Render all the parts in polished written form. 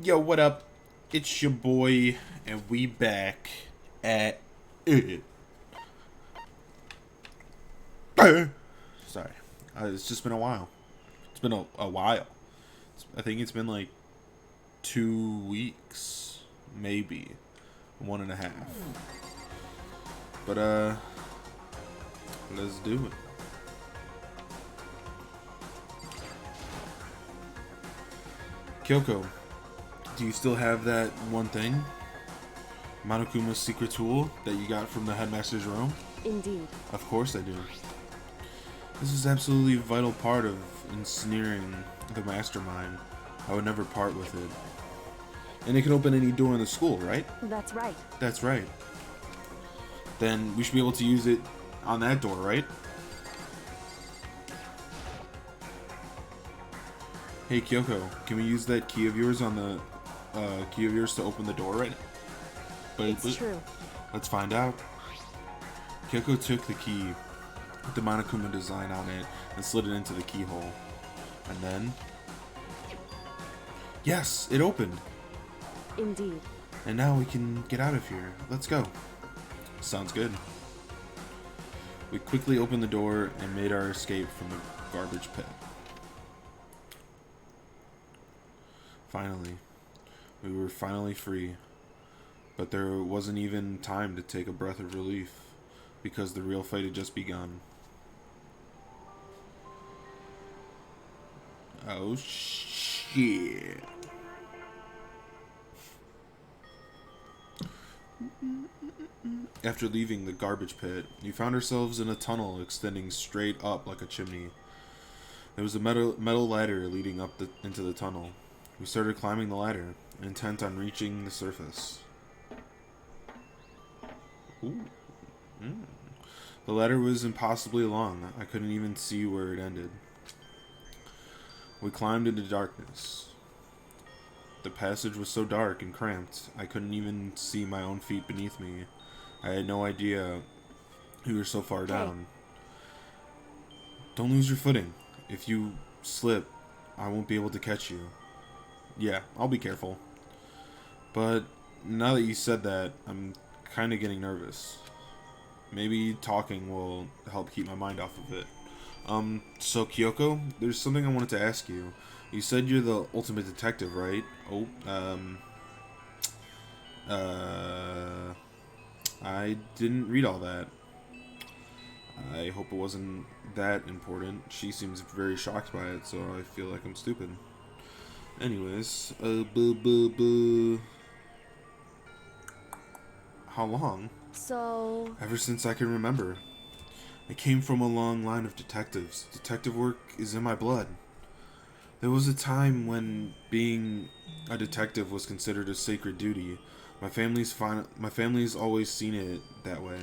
Yo, what up? It's your boy, and we back at it. Sorry, it's just been a while. It's been a while. I think it's been like 2 weeks, maybe 1.5. But let's do it. Kyoko, do you still have that one thing? Monokuma's secret tool that you got from the headmaster's room? Indeed. Of course I do. This is absolutely a vital part of ensnaring the mastermind. I would never part with it. And it can open any door in the school, right? That's right. That's right. Then we should be able to use it on that door, right? Hey Kyoko, can we use that key of yours on the key of yours to open the door right now? It's true. Let's find out. Kyoko took the key with the Monokuma design on it and slid it into the keyhole. And then... Yes! It opened! Indeed. And now we can get out of here. Let's go. Sounds good. We quickly opened the door and made our escape from the garbage pit. Finally. We were finally free. But there wasn't even time to take a breath of relief, because the real fight had just begun. Oh shit. After leaving the garbage pit, we found ourselves in a tunnel extending straight up like a chimney. There was a metal ladder leading up into the tunnel. We started climbing the ladder, intent on reaching the surface. Ooh. The ladder was impossibly long. I couldn't even see where it ended. We climbed into darkness. The passage was so dark and cramped, I couldn't even see my own feet beneath me. I had no idea we were so far down. Don't lose your footing. If you slip, I won't be able to catch you. Yeah, I'll be careful. But now that you said that, I'm kind of getting nervous. Maybe talking will help keep my mind off of it. So Kyoko, there's something I wanted to ask you. You said you're the ultimate detective, right? Oh, I didn't read all that. I hope it wasn't that important. She seems very shocked by it, so I feel like I'm stupid. Anyways, how long? So... Ever since I can remember. I came from a long line of detectives. Detective work is in my blood. There was a time when being a detective was considered a sacred duty. My family's always seen it that way.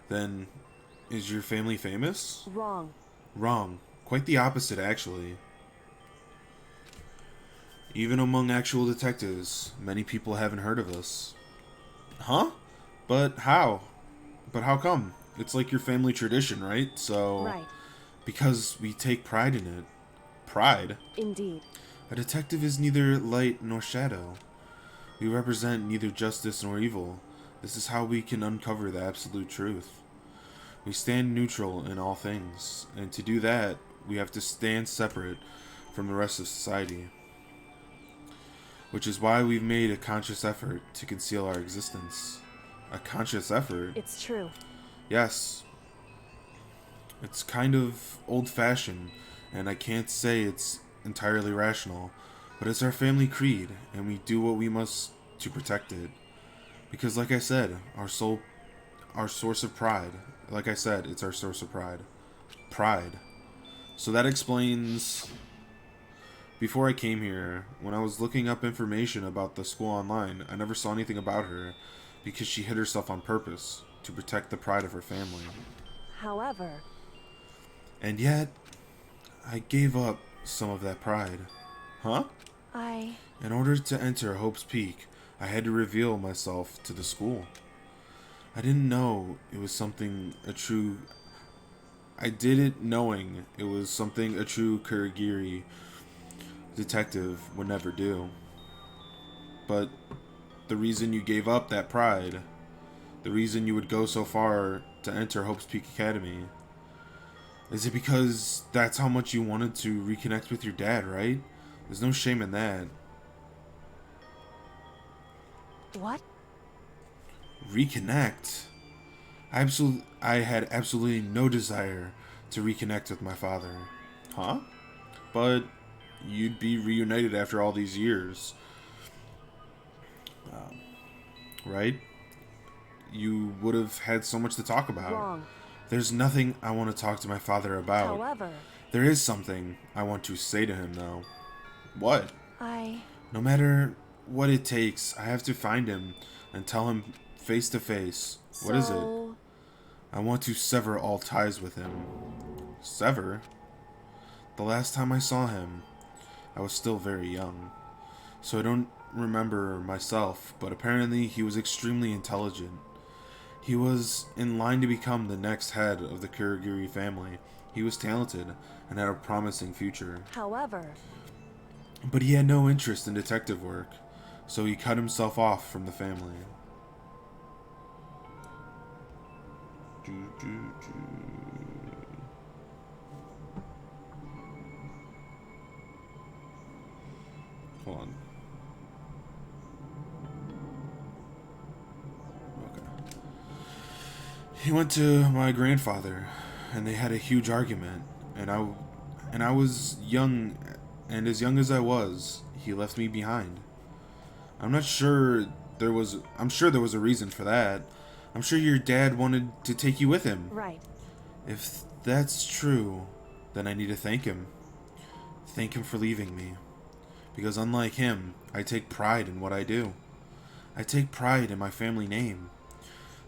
Then, is your family famous? Wrong. Wrong. Quite the opposite, actually. Even among actual detectives, many people haven't heard of us. Huh? But how? But how come? It's like your family tradition, right? So... Right. Because we take pride in it. Pride? Indeed. A detective is neither light nor shadow. We represent neither justice nor evil. This is how we can uncover the absolute truth. We stand neutral in all things, and to do that, we have to stand separate from the rest of society. Which is why we've made a conscious effort to conceal our existence. A conscious effort? It's true. Yes. It's kind of old-fashioned, and I can't say it's entirely rational, but it's our family creed, and we do what we must to protect it. Because like I said, our source of pride. Like I said, it's our source of pride. Pride. So that explains... Before I came here, when I was looking up information about the school online, I never saw anything about her, because she hid herself on purpose, to protect the pride of her family. However... And yet, I gave up some of that pride. Huh? In order to enter Hope's Peak, I had to reveal myself to the school. I didn't know it was something, a true I did it knowing it was something a true Kurogiri detective would never do. But the reason you gave up that pride, the reason you would go so far to enter Hope's Peak Academy, is it because that's how much you wanted to reconnect with your dad, right? There's no shame in that. What? Reconnect? I had absolutely no desire to reconnect with my father. Huh? But you'd be reunited after all these years, right? You would have had so much to talk about. Wrong. There's nothing I want to talk to my father about. However, There is something I want to say to him, though. What? I... No matter what it takes, I have to find him and tell him face to face. What is it? So... I want to sever all ties with him. Sever? The last time I saw him, I was still very young, so I don't remember myself, but apparently he was extremely intelligent. He was in line to become the next head of the Kurogiri family. He was talented and had a promising future. However... But he had no interest in detective work, so he cut himself off from the family. Hold on. Okay. He went to my grandfather, and they had a huge argument, and I was young, and as young as I was, he left me behind. I'm not sure I'm sure there was a reason for that. I'm sure your dad wanted to take you with him. Right. If that's true, then I need to thank him. Thank him for leaving me. Because unlike him, I take pride in what I do. I take pride in my family name.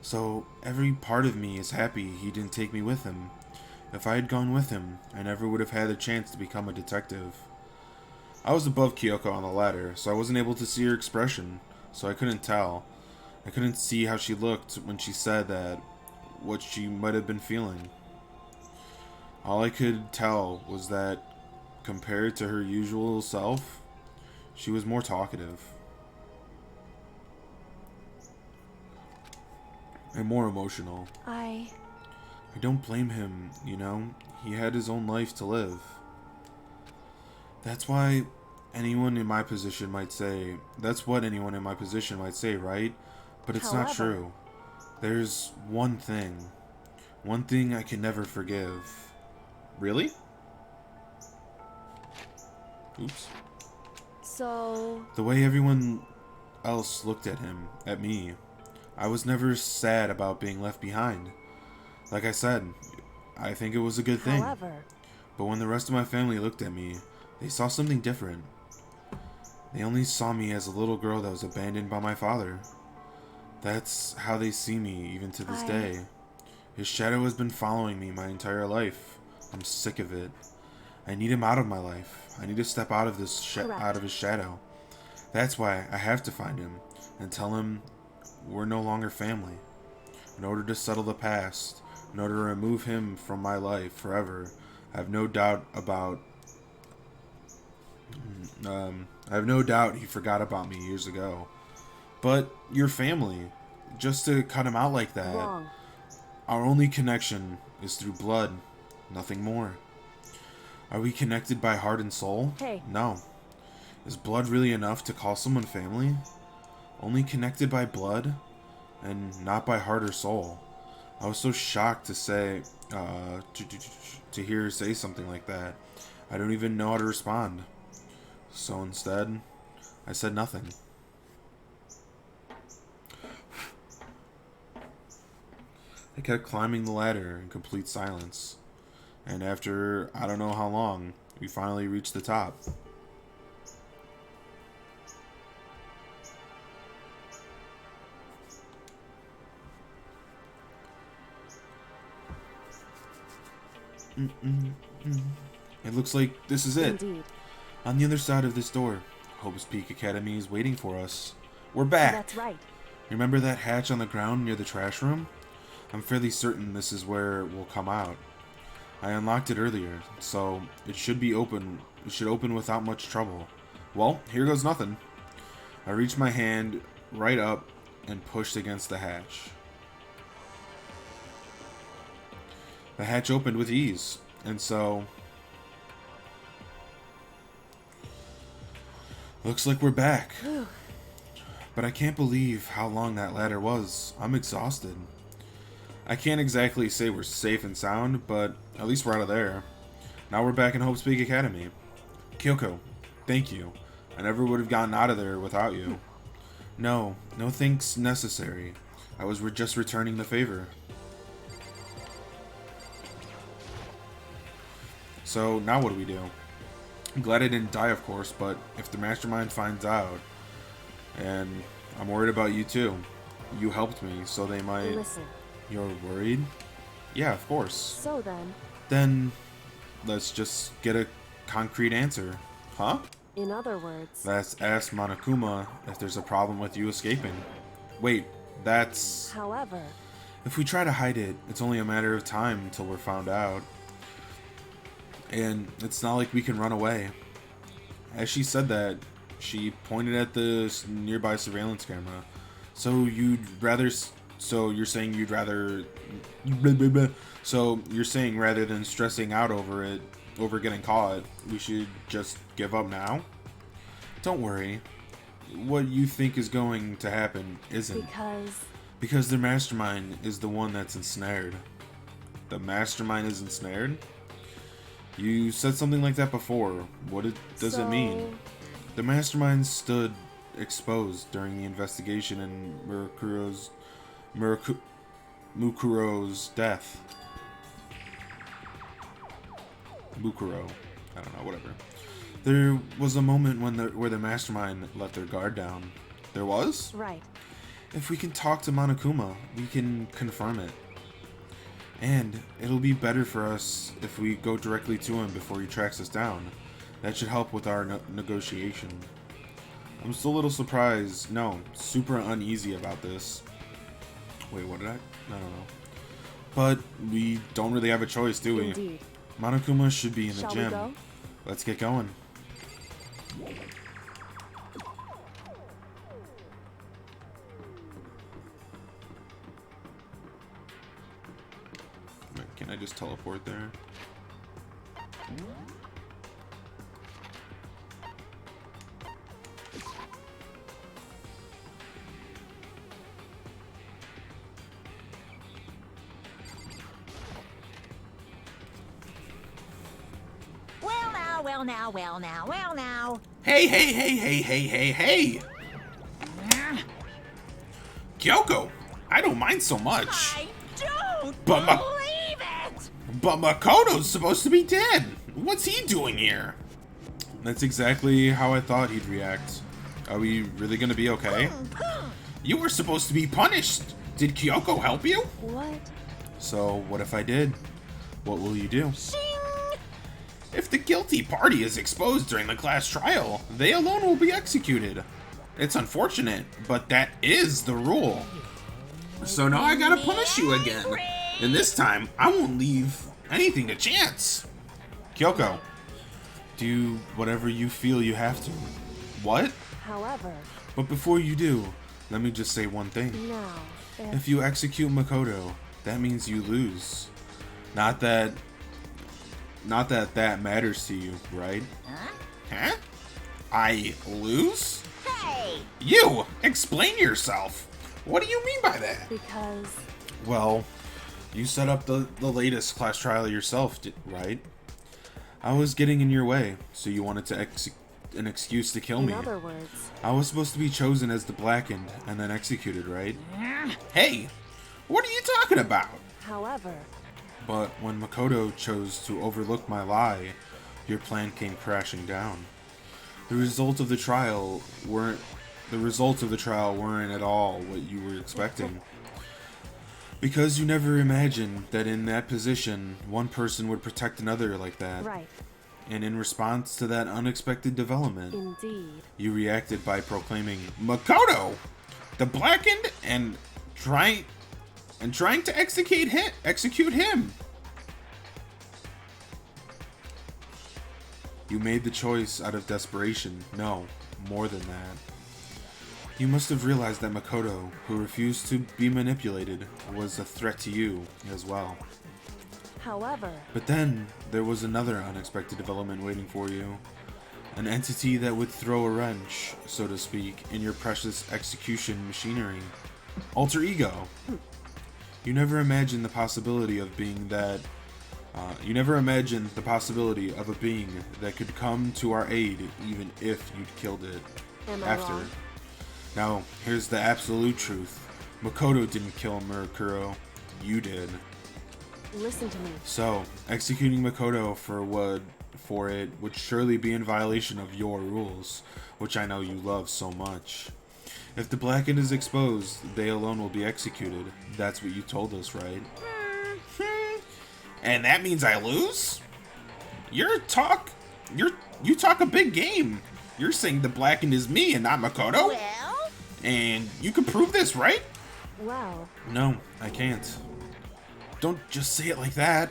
So every part of me is happy he didn't take me with him. If I had gone with him, I never would have had a chance to become a detective. I was above Kyoko on the ladder, so I wasn't able to see her expression, so I couldn't tell. I couldn't see how she looked when she said that, what she might have been feeling. All I could tell was that, compared to her usual self, she was more talkative. And more emotional. I don't blame him, you know? He had his own life to live. That's what anyone in my position might say, right? But it's not true. There's one thing I can never forgive. Really? Oops. So... The way everyone else looked at him, at me. I was never sad about being left behind. Like I said, I think it was a good thing. However... But when the rest of my family looked at me, they saw something different. They only saw me as a little girl that was abandoned by my father. That's how they see me even to this day. His shadow has been following me my entire life. I'm sick of it. I need him out of my life. I need to step out of out of his shadow. That's why I have to find him and tell him we're no longer family. In order to settle the past, in order to remove him from my life forever, I have no doubt he forgot about me years ago. But your family, just to cut him out like that, Wrong. Our only connection is through blood, nothing more. Are we connected by heart and soul? Hey. No. Is blood really enough to call someone family? Only connected by blood, and not by heart or soul. I was so shocked to hear her say something like that. I don't even know how to respond. So instead, I said nothing. I kept climbing the ladder in complete silence. And after I don't know how long, we finally reached the top. It looks like this is it. Indeed. On the other side of this door, Hope's Peak Academy is waiting for us. We're back! That's right. Remember that hatch on the ground near the trash room? I'm fairly certain this is where we'll come out. I unlocked it earlier, so it should be open. It should open without much trouble. Well, here goes nothing. I reached my hand right up and pushed against the hatch. The hatch opened with ease, and so... Looks like we're back. But I can't believe how long that ladder was. I'm exhausted. I can't exactly say we're safe and sound, but at least we're out of there. Now we're back in Hope's Peak Academy. Kyoko, thank you. I never would have gotten out of there without you. No thanks necessary. I was just returning the favor. So now what do we do? I'm glad I didn't die, of course, but if the mastermind finds out, and I'm worried about you too. You helped me, so they might... Listen. You're worried? Yeah, of course. So then... Then, let's just get a concrete answer. Huh? In other words... Let's ask Monokuma if there's a problem with you escaping. Wait, that's... However... If we try to hide it, it's only a matter of time until we're found out. And it's not like we can run away. As she said that, she pointed at the nearby surveillance camera. So you'd rather... So you're saying you'd rather... So you're saying rather than stressing out over it, over getting caught, we should just give up now? Don't worry. What you think is going to happen isn't. Because the mastermind is the one that's ensnared. The mastermind is ensnared? You said something like that before. What does it mean? The mastermind stood exposed during the investigation in Mukuro's death. Mukuro. I don't know, whatever. There was a moment where the mastermind let their guard down. There was? Right. If we can talk to Monokuma, we can confirm it. And it'll be better for us if we go directly to him before he tracks us down. That should help with our negotiation. I'm still a little surprised, no, super uneasy about this. Wait, what did I don't know. But we don't really have a choice, do we? Indeed. Monokuma should be in the Shall gym. we go? Let's get going. Wait, can I just teleport there? Well now. Hey! Kyoko, I don't mind so much. I don't But believe it! But Makoto's supposed to be dead. What's he doing here? That's exactly how I thought he'd react. Are we really gonna be okay? You were supposed to be punished. Did Kyoko help you? What? So, what if I did? What will you do? Shing! If the guilty party is exposed during the class trial, they alone will be executed. It's unfortunate, but that is the rule. So now I gotta punish you again. And this time, I won't leave anything to chance. Kyoko, do whatever you feel you have to. What? However... But before you do, let me just say one thing. Now, If you execute Makoto, that means you lose. Not that matters to you, right? Huh? I lose? Hey! You! Explain yourself! What do you mean by that? Because... Well, you set up the latest class trial yourself, right? I was getting in your way, so you wanted to an excuse to kill me. In other words... I was supposed to be chosen as the Blackened and then executed, right? Hey! What are you talking about? However... But when Makoto chose to overlook my lie, your plan came crashing down. The results of the trial weren't at all what you were expecting. Because you never imagined that in that position, one person would protect another like that. Right. And in response to that unexpected development, Indeed. you reacted by proclaiming Makoto, the Blackened, and trying to execute him. You made the choice out of desperation. No, more than that. You must have realized that Makoto, who refused to be manipulated, was a threat to you as well. However, But then, there was another unexpected development waiting for you. An entity that would throw a wrench, so to speak, in your precious execution machinery. Alter ego. You never imagined the possibility of being that. You never imagined the possibility of a being that could come to our aid, even if you'd killed it. am I After. wrong? Now, here's the absolute truth. Makoto didn't kill Murokuro. You did. Listen to me. So, executing Makoto for it would surely be in violation of your rules, which I know you love so much. If the Blackened is exposed, they alone will be executed. That's what you told us, right? And that means I lose? You talk a big game. You're saying the Blackened is me and not Makoto? Well, And you can prove this, right? Well, No, I can't. Don't just say it like that.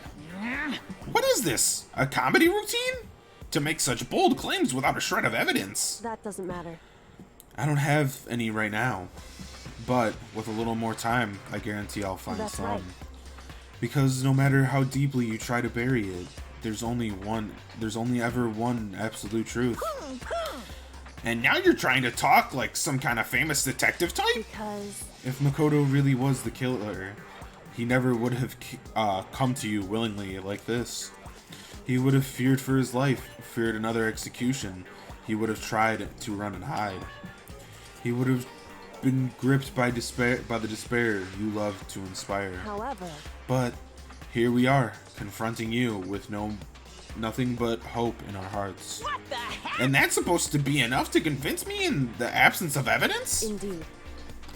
What is this? A comedy routine? To make such bold claims without a shred of evidence. that doesn't matter. I don't have any right now. But with a little more time, I guarantee I'll find That's some. right. Because no matter how deeply you try to bury it, there's only ever one absolute truth. And now you're trying to talk like some kind of famous detective type? Because If Makoto really was the killer, he never would have come to you willingly like this. He would have feared for his life, feared another execution. He would have tried to run and hide. He would have been gripped by the despair you love to inspire. however, But here we are, confronting you with nothing but hope in our hearts. what the heck? And that's supposed to be enough to convince me in the absence of evidence? indeed.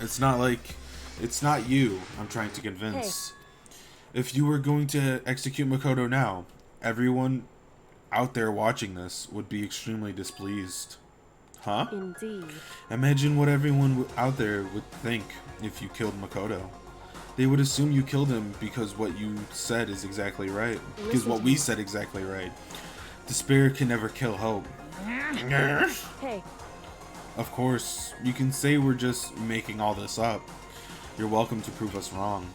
It's not you I'm trying to convince. If you were going to execute Makoto now, everyone out there watching this would be extremely displeased. Huh? Indeed. Imagine what everyone out there would think if you killed Makoto. They would assume you killed him because what you said is exactly right. Because Listen what to we me. said exactly right. Despair can never kill hope. Hey, Of course, you can say we're just making all this up. You're welcome to prove us wrong.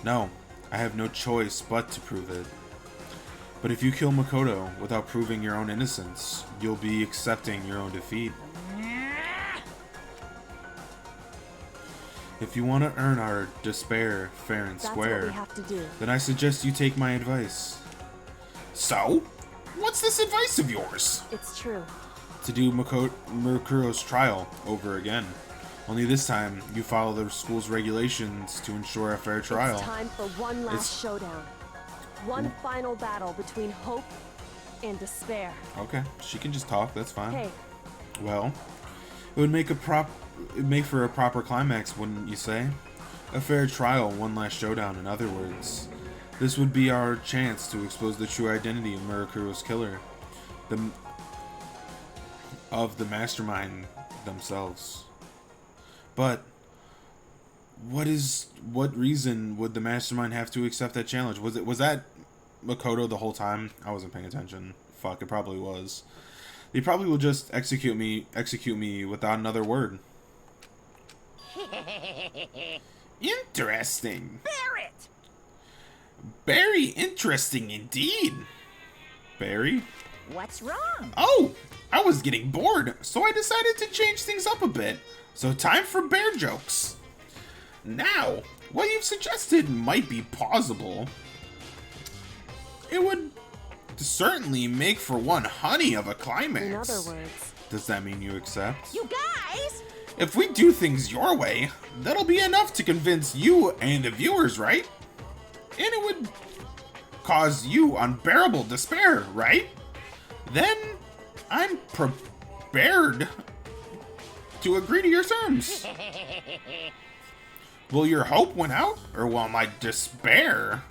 No, I have no choice but to prove it. But if you kill Makoto without proving your own innocence, you'll be accepting your own defeat. If you want to earn our despair fair and that's what square, we have to do. then I suggest you take my advice. So? What's this advice of yours? It's true. To do Murokuro's trial over again. Only this time, you follow the school's regulations to ensure a fair trial. It's time for one last It's- showdown. One final battle between hope and despair. Okay, she can just talk, that's fine. Hey, Well, it would make for a proper climax, wouldn't you say? A fair trial, one last showdown, in other words. This would be our chance to expose the true identity of Murokuro's killer. Of the mastermind themselves. But what reason would the mastermind have to accept that challenge? Was that Makoto the whole time? I wasn't paying attention. Fuck, it probably was. They probably will just execute me without another word. Interesting. Barrett! Very interesting indeed. Barry? What's wrong? Oh, I was getting bored, so I decided to change things up a bit. So time for bear jokes. Now, what you've suggested might be plausible. It would certainly make for one honey of a climax. in other words, Does that mean you accept? You guys! If we do things your way, that'll be enough to convince you and the viewers, right? And it would cause you unbearable despair, right? Then I'm prepared to agree to your terms. Will your hope win out, or will my despair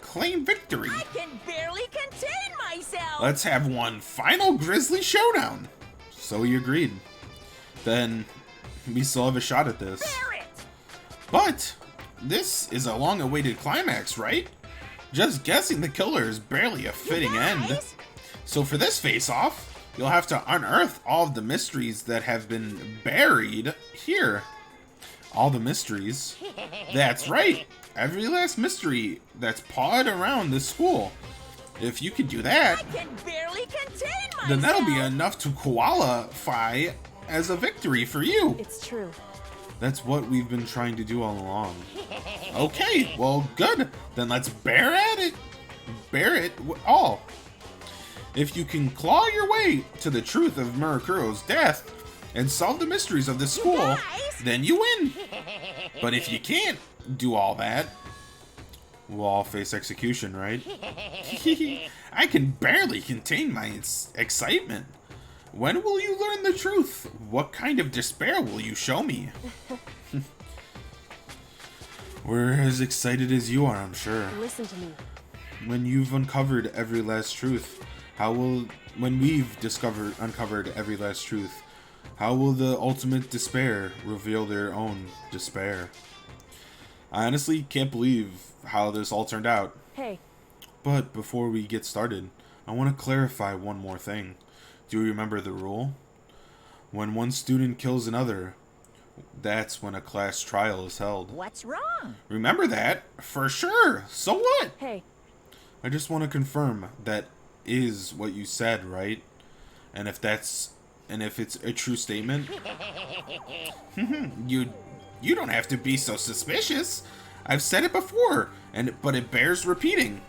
claim victory? I can barely contain myself! Let's have one final grisly showdown. So he agreed. Then we still have a shot at this. Barrett! But this is a long-awaited climax, right? Just guessing the killer is barely a fitting end. Guys? So for this face-off, you'll have to unearth all of the mysteries that have been buried here. All the mysteries. That's right. Every last mystery that's pawed around this school. If you can do that, I can barely contain myself. then that'll be enough to qualify as a victory for you. It's true. That's what we've been trying to do all along. Okay, well, good. Then let's bear at it. Bear it all. If you can claw your way to the truth of Murakuro's death and solve the mysteries of the school, guys? then you win. But if you can't do all that, we'll all face execution, right? I can barely contain my excitement. When will you learn the truth? What kind of despair will you show me? We're as excited as you are, I'm sure. Listen to me. When you've uncovered every last truth, when we've uncovered every last truth, how will the ultimate despair reveal their own despair? I honestly can't believe how this all turned out. Hey, But before we get started, I want to clarify one more thing. Do you remember the rule? When one student kills another, that's when a class trial is held. What's wrong? Remember that? For sure. So what? hey, I just want to confirm that is what you said, right? And if it's a true statement, you don't have to be so suspicious. I've said it before, but it bears repeating.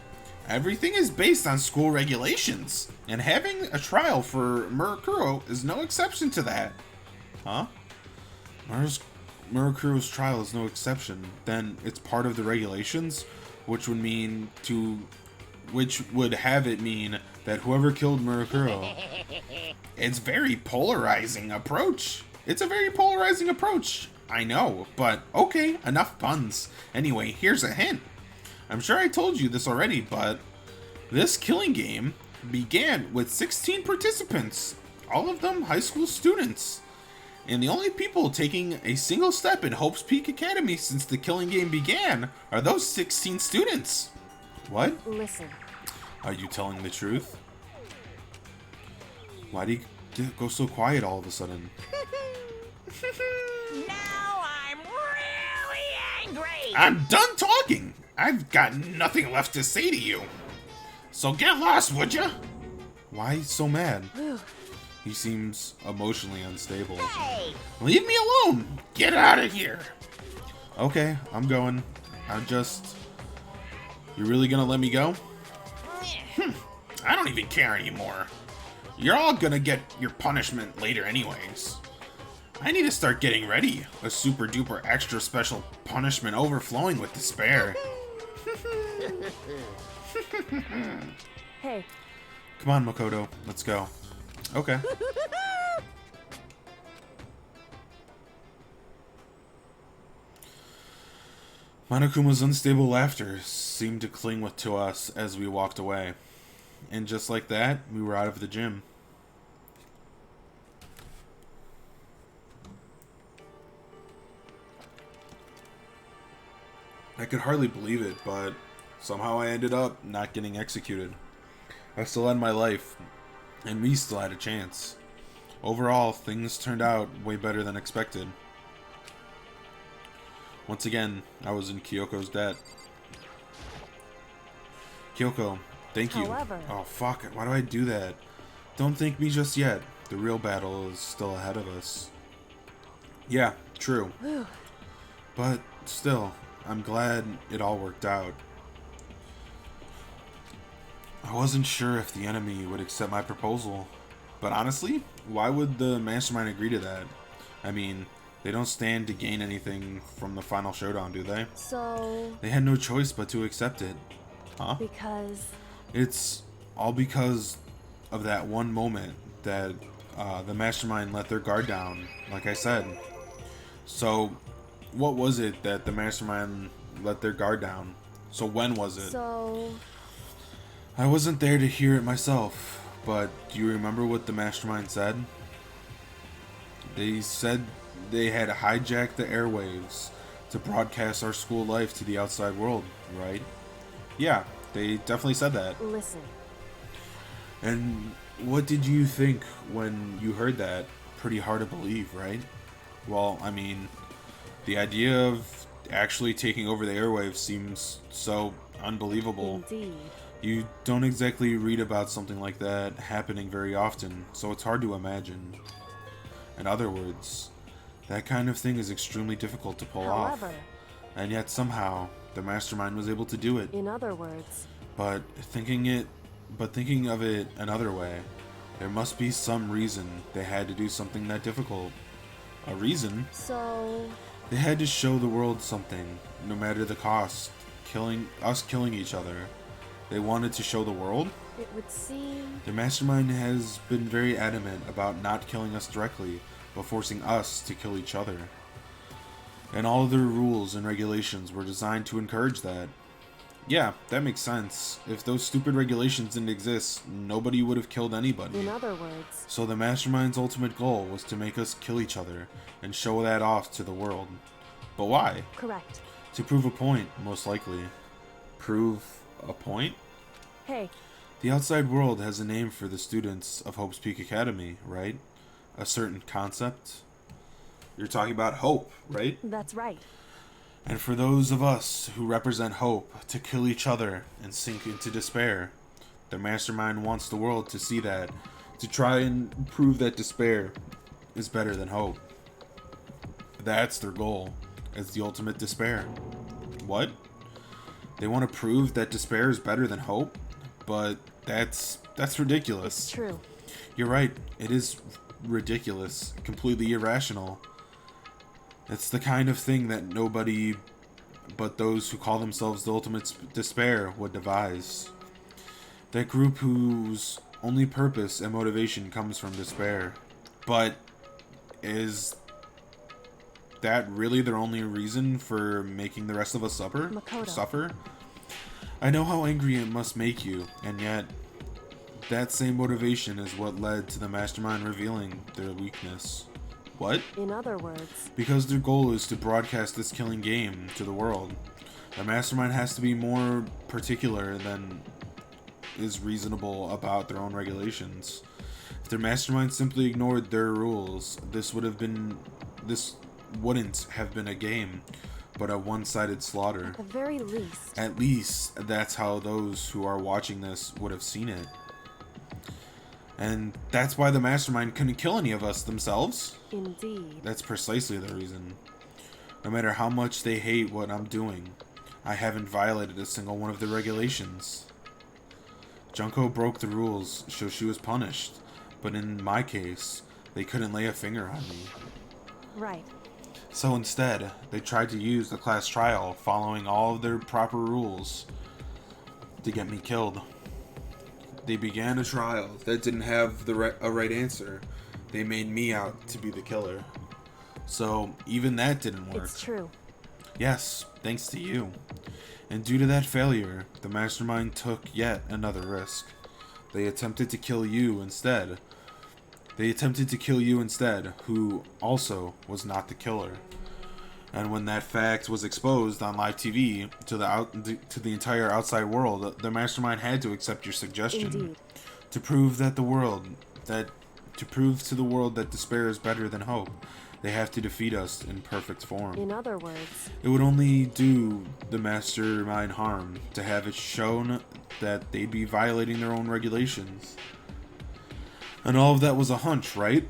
Everything is based on school regulations, and having a trial for Murakuro is no exception to that. Huh? Murakuro's trial is no exception. Then it's part of the regulations, which would have it mean that whoever killed Murakuro. It's a very polarizing approach. I know, but okay, enough puns. Anyway, here's a hint. I'm sure I told you this already, but this killing game began with 16 participants, all of them high school students. And the only people taking a single step in Hope's Peak Academy since the killing game began are those 16 students. What? listen. Are you telling the truth? Why do you go so quiet all of a sudden? Now I'm really angry. I'm done talking! I've got nothing left to say to you. So get lost, would ya? Why so mad? He seems emotionally unstable. Hey, Leave me alone! Get out of here! Okay, I'm going. You really gonna let me go? I don't even care anymore. You're all gonna get your punishment later anyways. I need to start getting ready. A super duper extra special punishment overflowing with despair. Hey, Come on, Makoto. Let's go. Okay. Monokuma's unstable laughter seemed to cling to us as we walked away. And just like that, we were out of the gym. I could hardly believe it, but somehow I ended up not getting executed. I still had my life, and we still had a chance. Overall, things turned out way better than expected. Once again, I was in Kyoko's debt. Kyoko, thank you. However- Oh fuck, why do I do that? Don't thank me just yet. The real battle is still ahead of us. Yeah, true. But still, I'm glad it all worked out. I wasn't sure if the enemy would accept my proposal. But honestly, why would the mastermind agree to that? I mean, they don't stand to gain anything from the final showdown, do they? so, They had no choice but to accept it. Huh? because, It's all because of that one moment that the mastermind let their guard down, like I said. So, what was it that the mastermind let their guard down? So when was it? so, I wasn't there to hear it myself, but do you remember what the mastermind said? They said they had hijacked the airwaves to broadcast our school life to the outside world, right? Yeah, they definitely said that. listen. And what did you think when you heard that? Pretty hard to believe, right? Well, I mean, the idea of actually taking over the airwaves seems so unbelievable. Indeed. You don't exactly read about something like that happening very often, so it's hard to imagine. In other words, that kind of thing is extremely difficult to pull off. However, And yet somehow, the mastermind was able to do it. in other words, But thinking of it another way, there must be some reason they had to do something that difficult. A reason? so They had to show the world something, no matter the cost. Killing each other. They wanted to show the world? it would seem The mastermind has been very adamant about not killing us directly, but forcing us to kill each other. And all of their rules and regulations were designed to encourage that. Yeah, that makes sense. If those stupid regulations didn't exist, nobody would have killed anybody. in other words. So the mastermind's ultimate goal was to make us kill each other and show that off to the world. But why? Correct. To prove a point, most likely. Prove a point? Hey, The outside world has a name for the students of Hope's Peak Academy, right? A certain concept. You're talking about hope, right? that's right. And for those of us who represent hope to kill each other and sink into despair, the mastermind wants the world to see that, to try and prove that despair is better than hope. That's their goal, as the ultimate despair. What? They want to prove that despair is better than hope? But that's ridiculous. True. You're right, it is ridiculous, completely irrational. It's the kind of thing that nobody but those who call themselves the ultimate despair would devise. That group whose only purpose and motivation comes from despair. But is that really their only reason for making the rest of us Makoto. suffer? I know how angry it must make you, and yet that same motivation is what led to the mastermind revealing their weakness. What? In other words, Because their goal is to broadcast this killing game to the world. The mastermind has to be more particular than is reasonable about their own regulations. If their mastermind simply ignored their rules, this wouldn't have been a game, but a one-sided slaughter. at the very least, At least that's how those who are watching this would have seen it. And that's why the mastermind couldn't kill any of us themselves. indeed. That's precisely the reason. No matter how much they hate what I'm doing, I haven't violated a single one of the regulations. Junko broke the rules, so she was punished. But in my case, they couldn't lay a finger on me. Right. So instead, they tried to use the class trial, following all of their proper rules, to get me killed. They began a trial that didn't have a right answer. They made me out to be the killer. So even that didn't work. It's true. Yes, thanks to you. And due to that failure, the mastermind took yet another risk. They attempted to kill you instead. Who also was not the killer. And when that fact was exposed on live TV to the entire outside world, the mastermind had to accept your suggestion. Indeed. To prove to the world that despair is better than hope, they have to defeat us in perfect form. In other words, It would only do the mastermind harm to have it shown that they'd be violating their own regulations. And all of that was a hunch, right?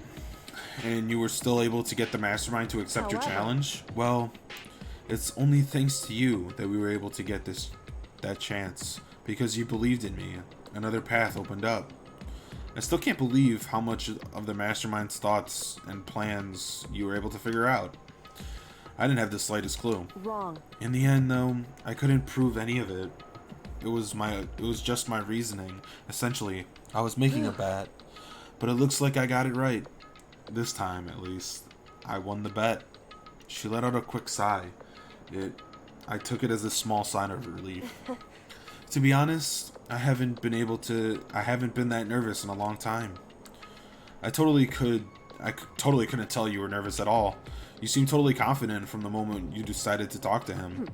And you were still able to get the mastermind to accept your However- challenge? Well, it's only thanks to you that we were able to get that chance. Because you believed in me. Another path opened up. I still can't believe how much of the mastermind's thoughts and plans you were able to figure out. I didn't have the slightest clue. wrong. In the end, though, I couldn't prove any of it. It was just my reasoning. Essentially, I was making a bet, but it looks like I got it right. This time, at least, I won the bet. She let out a quick sigh. I took it as a small sign of relief. To be honest, I haven't been that nervous in a long time. I totally couldn't tell you were nervous at all. You seemed totally confident from the moment you decided to talk to him.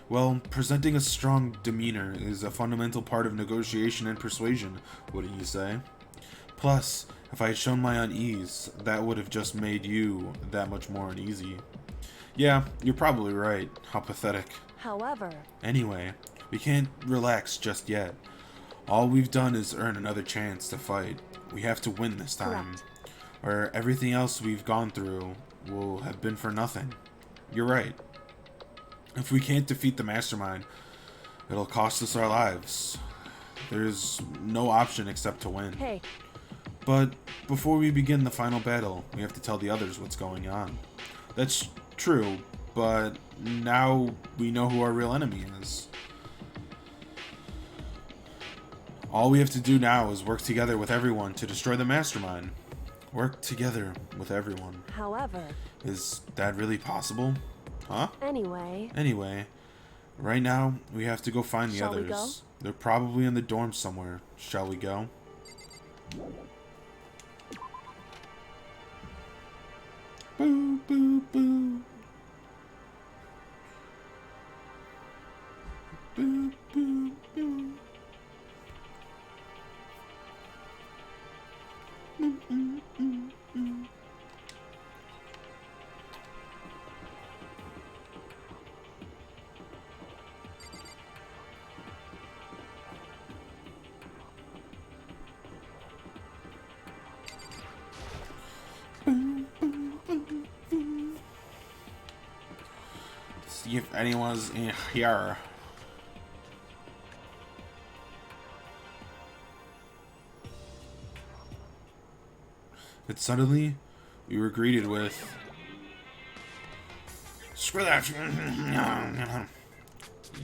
Well, presenting a strong demeanor is a fundamental part of negotiation and persuasion, wouldn't you say? Plus, if I had shown my unease, that would have just made you that much more uneasy. Yeah, you're probably right. How pathetic. However, Anyway, we can't relax just yet. All we've done is earn another chance to fight. We have to win this time. correct. Or everything else we've gone through will have been for nothing. You're right. If we can't defeat the mastermind, it'll cost us our lives. There's no option except to win. Hey, But before we begin the final battle, we have to tell the others what's going on. That's true, but now we know who our real enemy is. All we have to do now is work together with everyone to destroy the mastermind. Work together with everyone. however, Is that really possible? Huh? anyway, Anyway, right now we have to go find the Shall we others. go? They're probably in the dorms somewhere. Shall we go? Boo, boo, boo. Boo, boo, boo. Mm, mm, mm, mm. See if anyone's in here. But suddenly, we were greeted with... Screw that!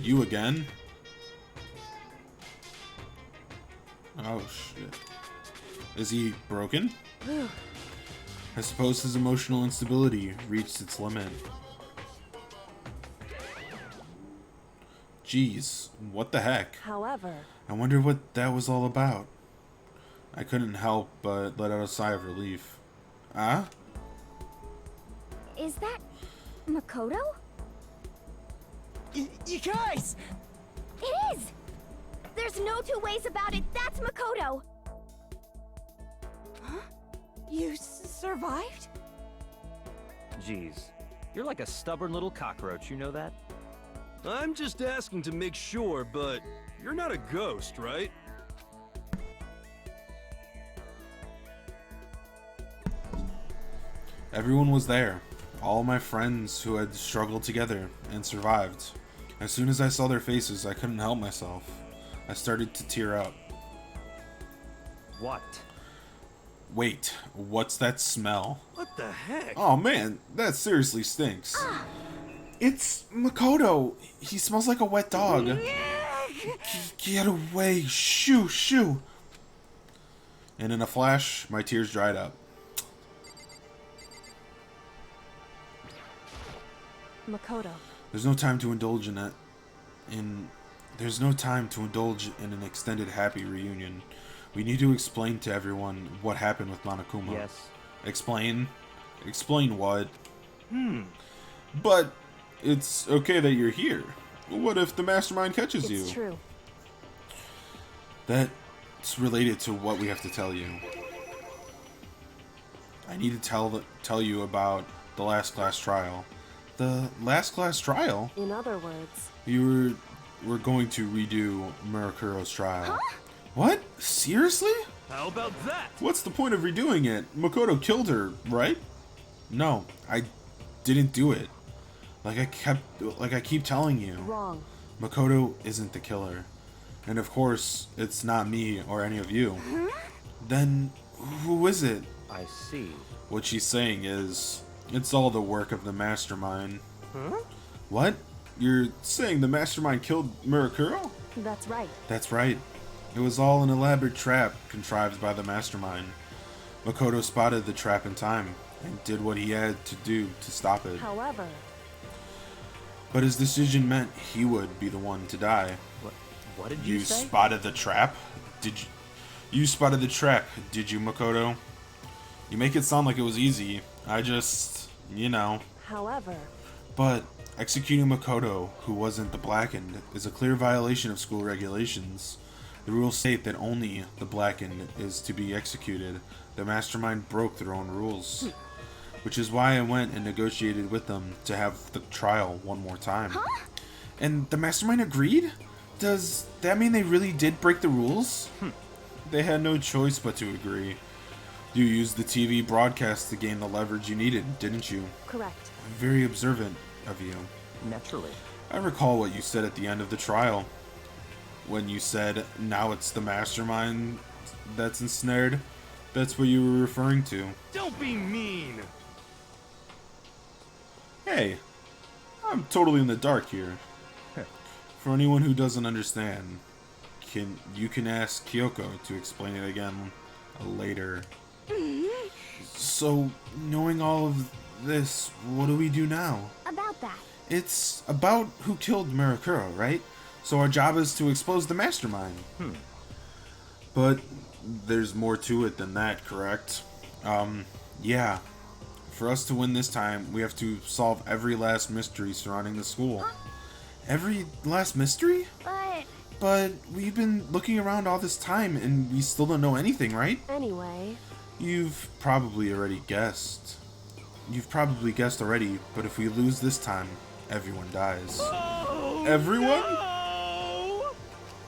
You again? Oh shit. Is he broken? I suppose his emotional instability reached its limit. Jeez, what the heck? however, I wonder what that was all about. I couldn't help but let out a sigh of relief. Ah? Is that Makoto? You guys! It is! There's no two ways about it. That's Makoto. You survived? Jeez, you're like a stubborn little cockroach, you know that? I'm just asking to make sure, but you're not a ghost, right? Everyone was there. All my friends who had struggled together and survived. As soon as I saw their faces, I couldn't help myself. I started to tear up. What? Wait, what's that smell? What the heck? Oh man, that seriously stinks. It's Makoto. He smells like a wet dog. Get away. Shoo, shoo. And in a flash, my tears dried up. Makoto. There's no time to indulge in it. There's no time to indulge in an extended happy reunion. We need to explain to everyone what happened with Monokuma. Yes. Explain? Explain what? But it's okay that you're here. What if the mastermind catches you? It's true. That's related to what we have to tell you. I need to tell you about the last class trial. The last class trial? In other words, We're going to redo Murakuro's trial. What? Seriously? How about that? What's the point of redoing it? Makoto killed her, right? No, I didn't do it. Like I keep telling you. wrong. Makoto isn't the killer. And of course, it's not me or any of you. Then who is it? I see. What she's saying is, it's all the work of the mastermind. What? You're saying the mastermind killed Murakuro? That's right. That's right. It was all an elaborate trap contrived by the mastermind. Makoto spotted the trap in time and did what he had to do to stop it. However, But his decision meant he would be the one to die. What did you say? Spotted the trap? You spotted the trap, did you, Makoto? You make it sound like it was easy. I just, you know. however, But Executing Makoto, who wasn't the Blackened, is a clear violation of school regulations. The rules state that only the Blackened is to be executed. The mastermind broke their own rules. Which is why I went and negotiated with them to have the trial one more time. Huh? And the mastermind agreed? Does that mean they really did break the rules? They had no choice but to agree. You used the TV broadcast to gain the leverage you needed, didn't you? Correct. Very observant of you. Naturally. I recall what you said at the end of the trial. When you said, now it's the mastermind that's ensnared. That's what you were referring to. Don't be mean. Hey, I'm totally in the dark here. For anyone who doesn't understand, you can ask Kyoko to explain it again later. So, knowing all of this, what do we do now? About that. It's about who killed Mirakuro, right? So our job is to expose the mastermind. But there's more to it than that, correct? Yeah. For us to win this time, we have to solve every last mystery surrounding the school. Every last mystery? But we've been looking around all this time and we still don't know anything, right? Anyway, You've probably already guessed. You've probably guessed already, but if we lose this time, everyone dies. Everyone?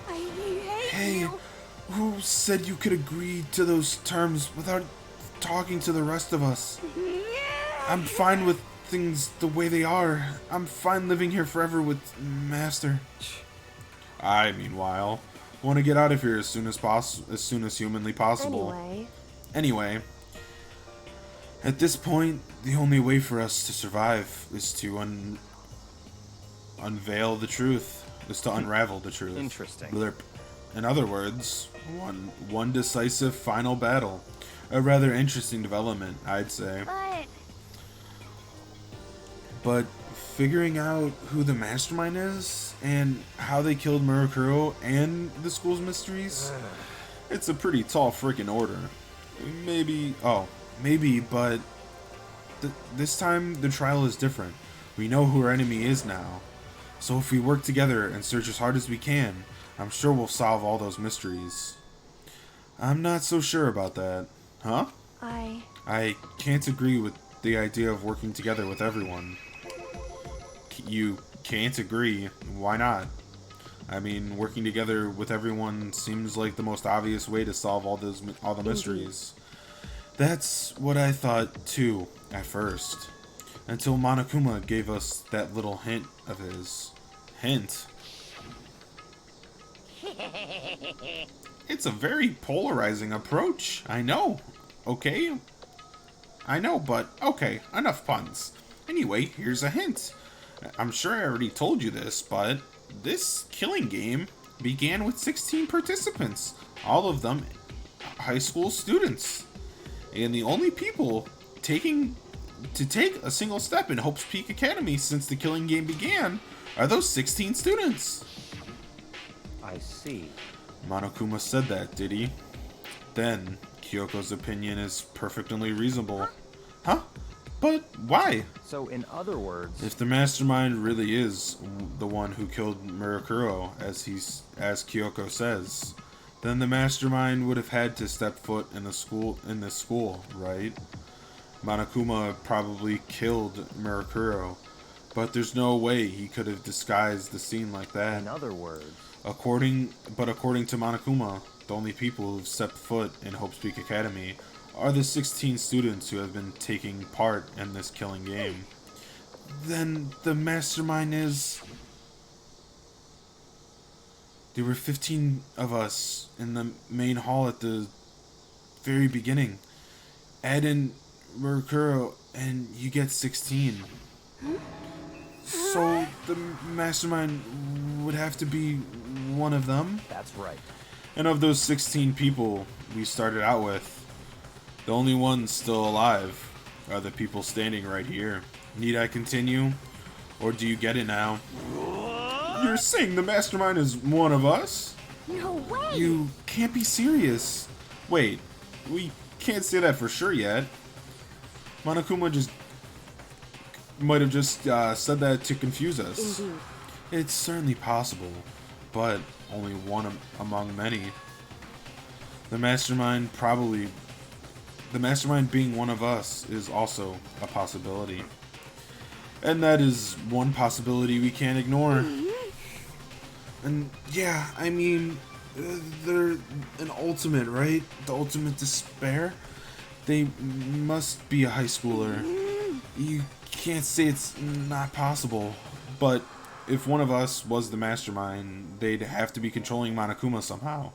I hate Hey, you. who said you could agree to those terms without talking to the rest of us? I'm fine with things the way they are. I'm fine living here forever with Master. I, meanwhile, want to get out of here as soon as humanly possible. Anyway, at this point, the only way for us to survive is to unveil the truth. Is to unravel the truth. Interesting. Blurp. In other words, one decisive final battle. A rather interesting development, I'd say. But figuring out who the mastermind is and how they killed Mirakuro and the school's mysteries, it's a pretty tall freaking order. Maybe, but this time the trial is different. We know who our enemy is now. So if we work together and search as hard as we can, I'm sure we'll solve all those mysteries. I'm not so sure about that. Huh? I can't agree with the idea of working together with everyone. You can't agree? Why not? I mean, working together with everyone seems like the most obvious way to solve all the mysteries. That's what I thought too at first, until Monokuma gave us that little hint of his. Hint? It's a very polarizing approach. I know. Okay? I know, but okay, enough puns. Anyway, here's a hint. I'm sure I already told you this, but this killing game began with 16 participants, all of them high school students. And the only people taking a single step in Hope's Peak Academy since the killing game began are those 16 students. I see. Monokuma said that, did he? Then, Kyoko's opinion is perfectly reasonable. Huh? But why? So, in other words, If the mastermind really is the one who killed Mirakuro, as Kyoko says, then the mastermind would have had to step foot in this school, right? Monokuma probably killed Mirakuro, but there's no way he could have disguised the scene like that. in other words, According to Monokuma, the only people who've stepped foot in Hope's Peak Academy are the 16 students who have been taking part in this killing game. Then the mastermind is... There were 15 of us in the main hall at the very beginning. Add in Mirakuro and you get 16. So the mastermind would have to be one of them. that's right. And of those 16 people we started out with, the only ones still alive are the people standing right here. Need I continue? Or do you get it now? You're saying the mastermind is one of us? No way! You can't be serious. Wait, we can't say that for sure yet. Monokuma just... might have just said that to confuse us. Indeed. It's certainly possible, but only one among many. The mastermind being one of us is also a possibility. And that is one possibility we can't ignore. And yeah, I mean, they're an ultimate, right? The ultimate despair? They must be a high schooler. You can't say it's not possible. But if one of us was the mastermind, they'd have to be controlling Monokuma somehow.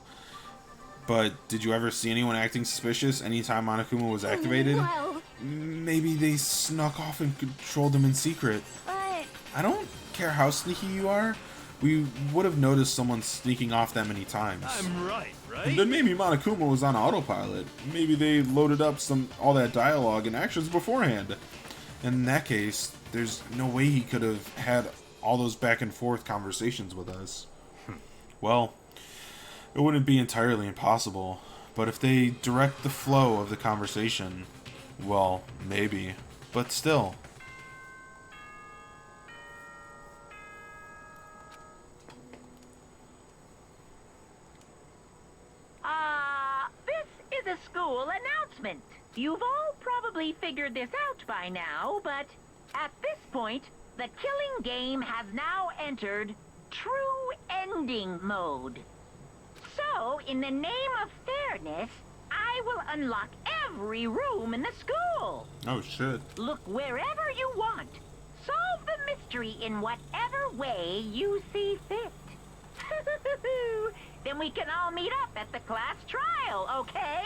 But did you ever see anyone acting suspicious anytime Monokuma was activated? Well, Maybe they snuck off and controlled him in secret. but I don't care how sneaky you are. We would have noticed someone sneaking off that many times. I'm right, And right? then maybe Monokuma was on autopilot. Maybe they loaded up all that dialogue and actions beforehand. In that case, there's no way he could have had all those back and forth conversations with us. Well, it wouldn't be entirely impossible, but if they direct the flow of the conversation, well, maybe. But still. This is a school announcement. You've all probably figured this out by now, but at this point, the killing game has now entered true ending mode. So, in the name of fairness, I will unlock every room in the school. Oh, shit. Look wherever you want. Solve the mystery in whatever way you see fit. Then we can all meet up at the class trial, okay?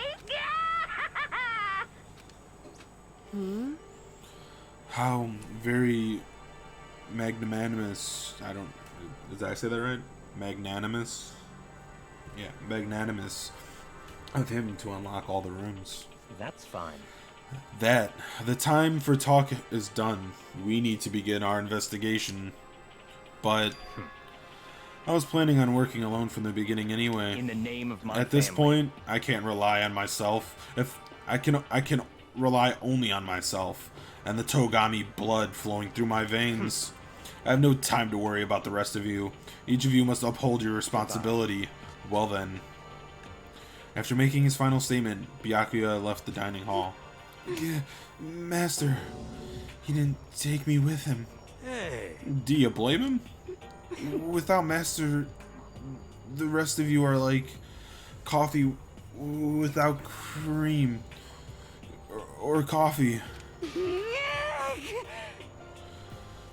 How very magnanimous. Did I say that right? Magnanimous? Yeah, magnanimous of him to unlock all the rooms. That's fine. The time for talk is done. We need to begin our investigation. But I was planning on working alone from the beginning anyway. In the name of my At this family. point, I can't rely on myself. If I can rely only on myself and the Togami blood flowing through my veins. I have no time to worry about the rest of you. Each of you must uphold your responsibility. Well then. After making his final statement, Byakuya left the dining hall. Master, he didn't take me with him. Hey, Do you blame him? Without Master, the rest of you are like coffee without cream. Or coffee.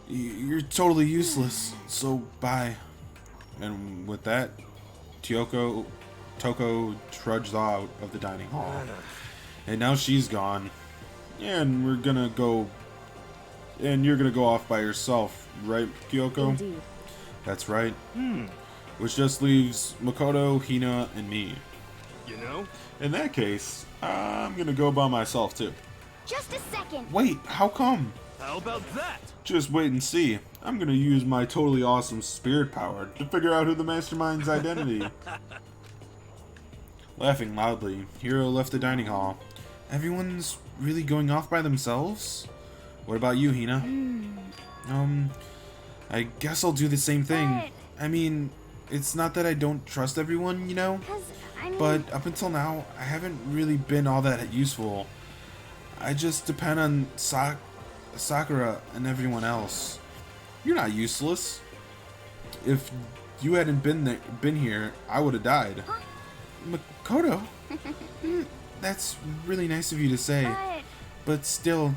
You're totally useless, so bye. And with that, Toko trudged out of the dining hall. And now she's gone. And we're gonna go... And you're gonna go off by yourself, right, Kyoko? Indeed. That's right. Which just leaves Makoto, Hina, and me. you know? In that case, I'm gonna go by myself too. just a second. Wait, how come? How about that? Just wait and see. I'm gonna use my totally awesome spirit power to figure out who the mastermind's identity. Laughing loudly, Hiro left the dining hall. Everyone's really going off by themselves? What about you, Hina? I guess I'll do the same thing. But- I mean, it's not that I don't trust everyone, you know? 'Cause, I mean, But up until now, I haven't really been all that useful. I just depend on Sakura and everyone else. You're not useless. If you hadn't been here, I would have died. Makoto, that's really nice of you to say. but, But still,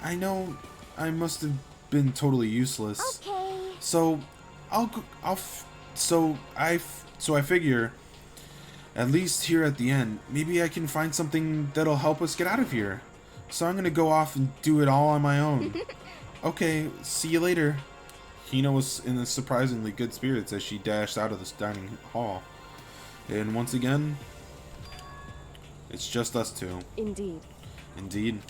I know I must have been totally useless. okay. So, so I figure, at least here at the end, maybe I can find something that'll help us get out of here. So I'm gonna go off and do it all on my own. Okay, see you later. Hina was in a surprisingly good spirits as she dashed out of this dining hall. And once again, it's just us two. Indeed. Indeed.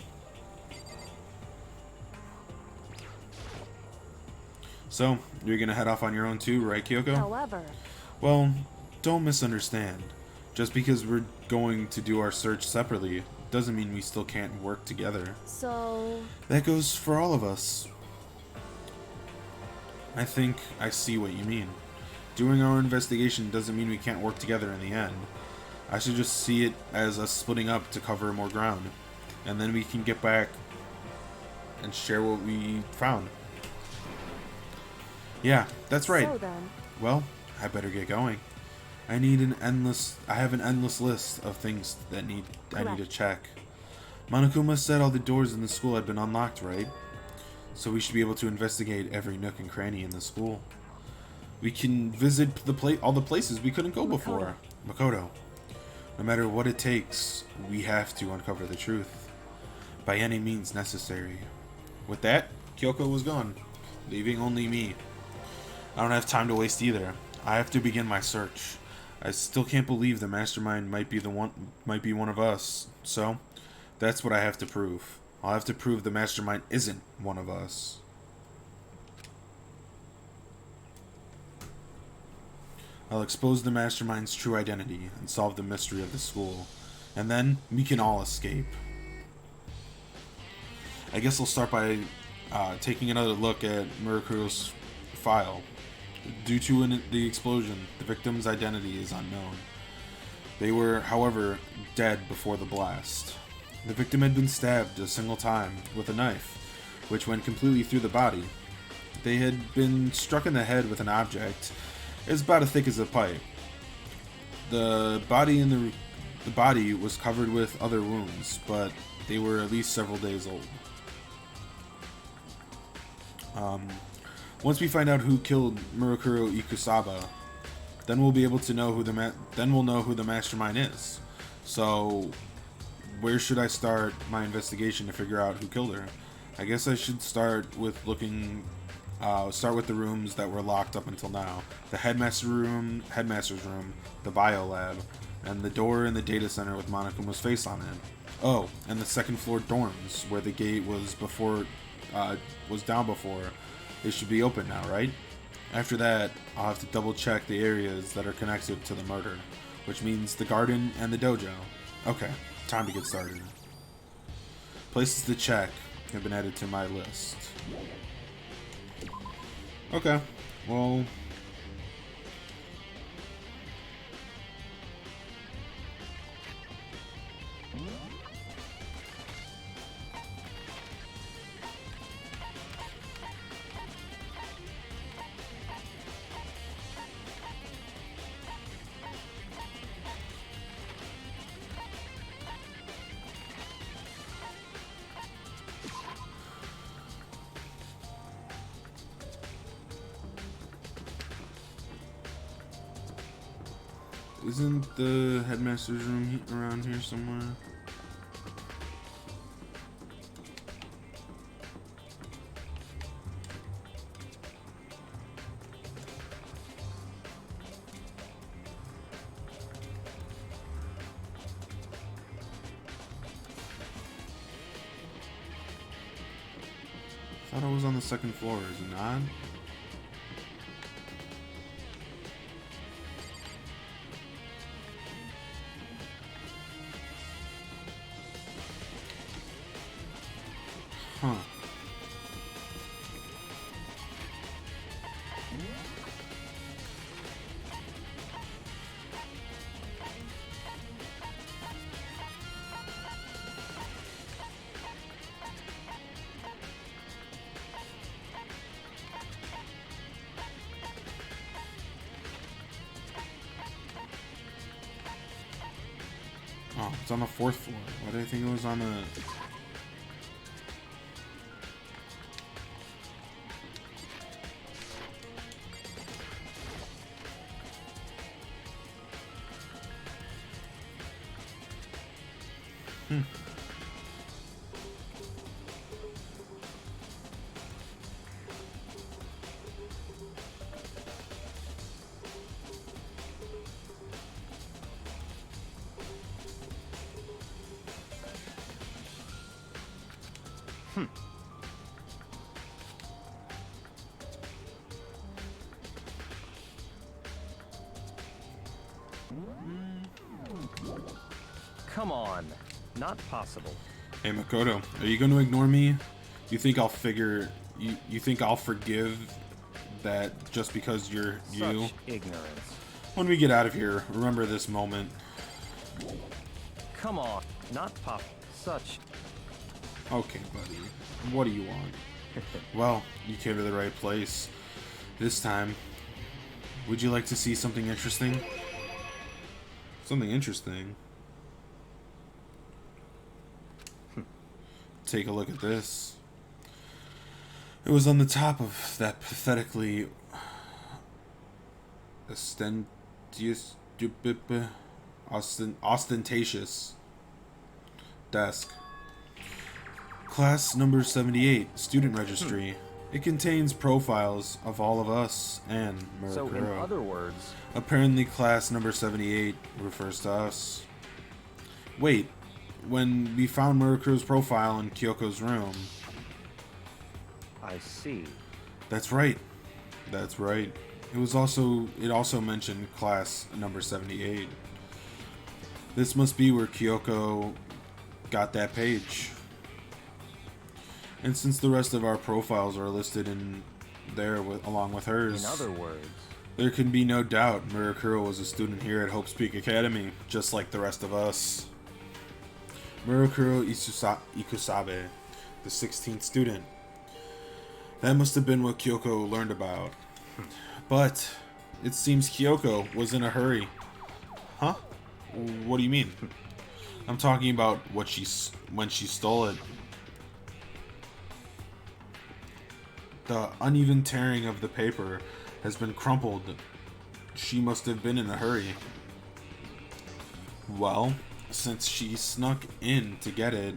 So, you're gonna head off on your own too, right, Kyoko? However, Well, don't misunderstand. Just because we're going to do our search separately doesn't mean we still can't work together. so That goes for all of us. I think I see what you mean. Doing our investigation doesn't mean we can't work together in the end. I should just see it as us splitting up to cover more ground. And then we can get back and share what we found. Yeah, that's right. So then, Well, I better get going. I have an endless list of things that I need to Correct. check. Monokuma said all the doors in the school had been unlocked, right? So we should be able to investigate every nook and cranny in the school. We can visit all the places we couldn't go before. Makoto. No matter what it takes, we have to uncover the truth. By any means necessary. With that, Kyoko was gone, leaving only me. I don't have time to waste either. I have to begin my search. I still can't believe the mastermind might be one of us. So, that's what I have to prove. I'll have to prove the mastermind isn't one of us. I'll expose the mastermind's true identity and solve the mystery of the school. And then, we can all escape. I guess I'll start by taking another look at Murakuro's file. Due to the explosion, the victim's identity is unknown. They were, however, dead before the blast. The victim had been stabbed a single time with a knife, which went completely through the body. They had been struck in the head with an object. It was about as thick as a pipe. The body was covered with other wounds, but they were at least several days old. Once we find out who killed Murakuro Ikusaba, then we'll be able to know we'll know who the mastermind is. So, where should I start my investigation to figure out who killed her? I guess I should start with start with the rooms that were locked up until now. The headmaster's room, the bio lab, and the door in the data center with Monokuma's face on it. Oh, and the second floor dorms where the gate was down before. They should be open now, right? After that, I'll have to double check the areas that are connected to the murder, which means the garden and the dojo. Okay, time to get started. Places to check have been added to my list. Okay, well... Isn't the headmaster's room around here somewhere? I thought it was on the second floor, is it not? Huh. Oh, it's on the fourth floor. Why did I think it was on the... Come on. Not possible. Hey Makoto, are you going to ignore me? You think I'll forgive that just because you're you. Such ignorance. When we get out of here, remember this moment. Come on, not pop. Such. Okay, buddy. What do you want? Well, you came to the right place. This time, would you like to see something interesting? Something interesting? Take a look at this. It was on the top of that pathetically ostentatious desk. Class number 78, student registry. It contains profiles of all of us and So, in Murokuro. other words, Apparently class number 78 refers to us. Wait, when we found Murokuro's profile in Kyoko's room. I see. That's right. That's right. It also mentioned class number 78. This must be where Kyoko got that page. And since the rest of our profiles are listed in there along with hers, In other words, there can be no doubt Murokuro was a student here at Hope's Peak Academy, just like the rest of us. Murokuro Ikusabe, the 16th student. That must have been what Kyoko learned about. But it seems Kyoko was in a hurry. Huh? What do you mean? I'm talking about when she stole it. The uneven tearing of the paper has been crumpled. She must have been in a hurry. Well, since she snuck in to get it,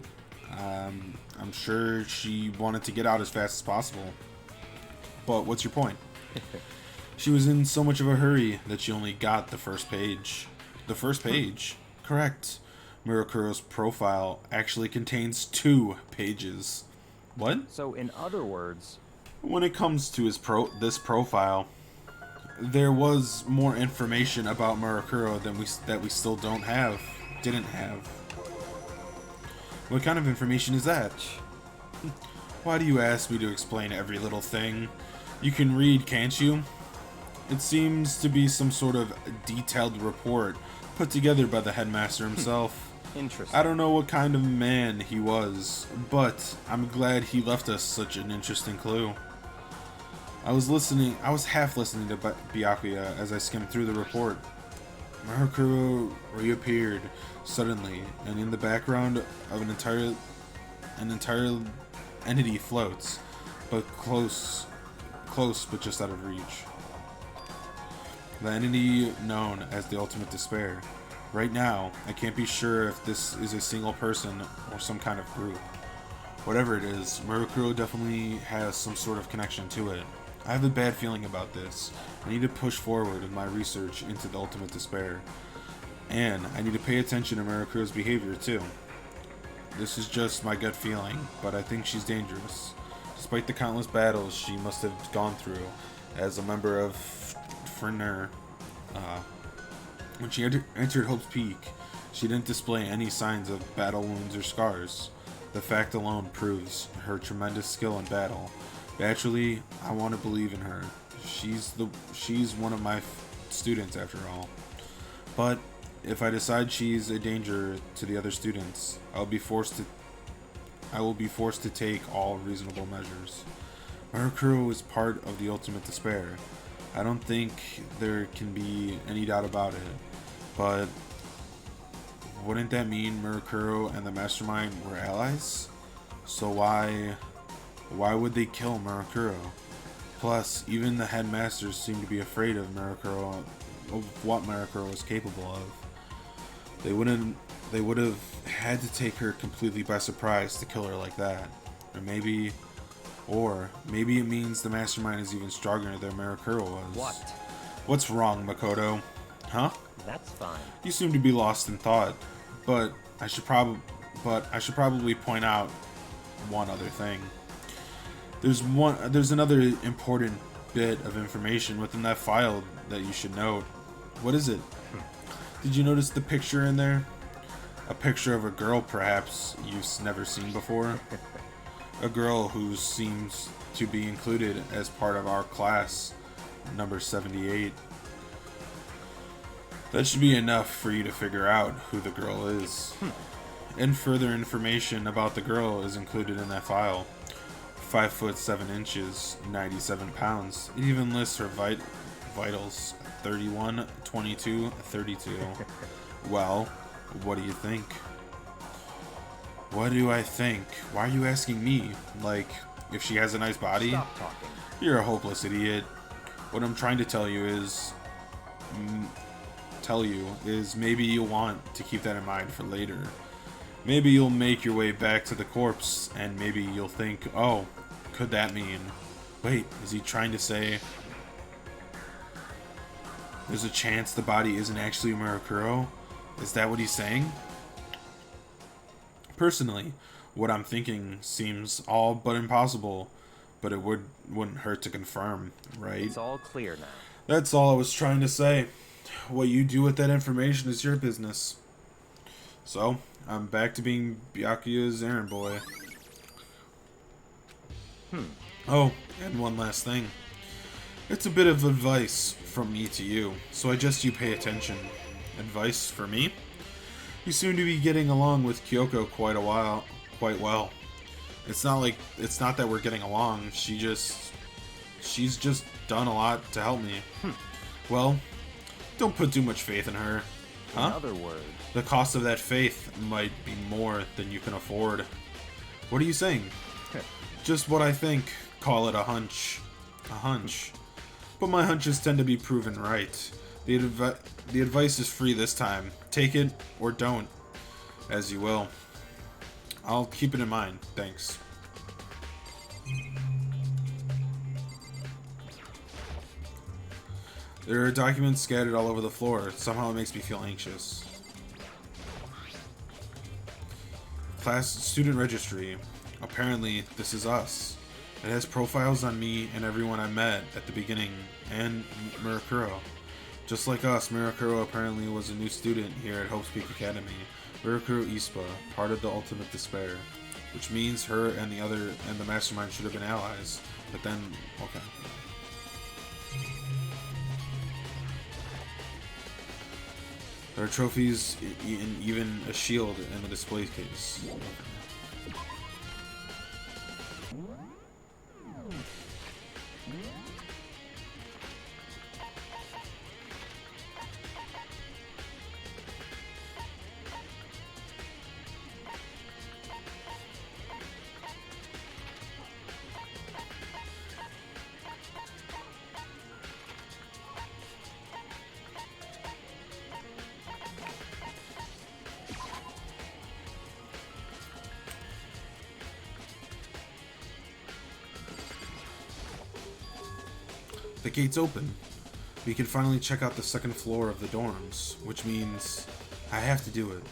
I'm sure she wanted to get out as fast as possible. But what's your point? She was in so much of a hurry that she only got the first page. The first page? Correct. Murokuro's profile actually contains 2 pages. What? so in other words, When it comes to this profile, there was more information about Murokuro that we still didn't have. What kind of information is that? Why do you ask me to explain every little thing? You can read, can't you? It seems to be some sort of detailed report put together by the headmaster himself. interesting. I don't know what kind of man he was, but I'm glad he left us such an interesting clue. I was half listening to Byakuya as I skimmed through the report. Murokuro reappeared suddenly, and in the background of an entire entity floats, but close but just out of reach. The entity known as the Ultimate Despair. Right now, I can't be sure if this is a single person or some kind of group. Whatever it is, Murokuro definitely has some sort of connection to it. I have a bad feeling about this. I need to push forward in my research into the Ultimate Despair. And I need to pay attention to Murokuro's behavior too. This is just my gut feeling, but I think she's dangerous. Despite the countless battles she must have gone through as a member of Fernur, when she entered Hope's Peak, she didn't display any signs of battle wounds or scars. The fact alone proves her tremendous skill in battle. Naturally, I want to believe in her. She's one of my students after all. But if I decide she's a danger to the other students, I will be forced to take all reasonable measures. Murokuro is part of the Ultimate Despair. I don't think there can be any doubt about it. But wouldn't that mean Murokuro and the Mastermind were allies? So why would they kill Murokuro? Plus, even the headmasters seem to be afraid of Murokuro, of what Murokuro was capable of. They would have had to take her completely by surprise to kill her like that. Or maybe it means the Mastermind is even stronger than Murokuro was. What? What's wrong, Makoto? Huh? That's fine. You seem to be lost in thought, but I should probably point out one other thing. There's another important bit of information within that file that you should note. What is it? Did you notice the picture in there? A picture of a girl perhaps you've never seen before? A girl who seems to be included as part of our class, number 78. That should be enough for you to figure out who the girl is. And further information about the girl is included in that file. 5 foot 7 inches, 97 pounds. It even lists her vitals, 31, 22, 32. Well, what do you think? What do I think? Why are you asking me? Like, if she has a nice body? Stop talking. You're a hopeless idiot. What I'm trying to tell you is maybe you'll want to keep that in mind for later. Maybe you'll make your way back to the corpse, and maybe you'll think, oh, could that mean... Wait, is he trying to say... There's a chance the body isn't actually Murokuro? Is that what he's saying? Personally, what I'm thinking seems all but impossible, but it wouldn't hurt to confirm, right? It's all clear now. That's all I was trying to say. What you do with that information is your business. So, I'm back to being Byakuya's errand boy. Oh, and one last thing. It's a bit of advice from me to you, so I just you pay attention. Advice for me? You seem to be getting along with Kyoko quite well. It's not that we're getting along. She's just done a lot to help me. Well, don't put too much faith in her. In other words, The cost of that faith might be more than you can afford. What are you saying? Just what I think. Call it a hunch. A hunch. But my hunches tend to be proven right. The advice is free this time. Take it or don't, as you will. I'll keep it in mind. Thanks. There are documents scattered all over the floor. Somehow it makes me feel anxious. Class student registry. Apparently, this is us. It has profiles on me and everyone I met at the beginning, and Murokuro. Just like us, Murokuro apparently was a new student here at Hope's Peak Academy. Murokuro Ispa, part of the Ultimate Despair. Which means her and the Mastermind should have been allies. But then, okay. There are trophies and even a shield in the display case. The gate's open. We can finally check out the second floor of the dorms, which means I have to do it.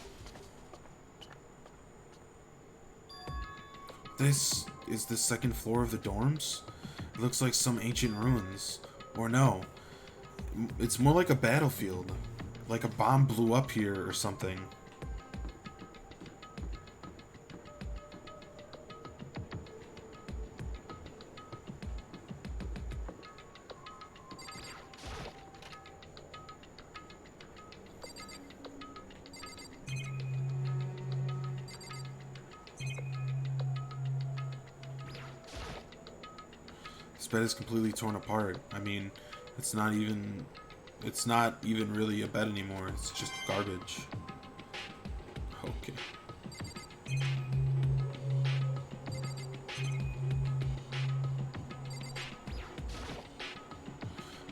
This is the second floor of the dorms? It looks like some ancient ruins. Or no, it's more like a battlefield. Like a bomb blew up here or something. This bed is completely torn apart. I mean, it's not even really a bed anymore. It's just garbage. Okay.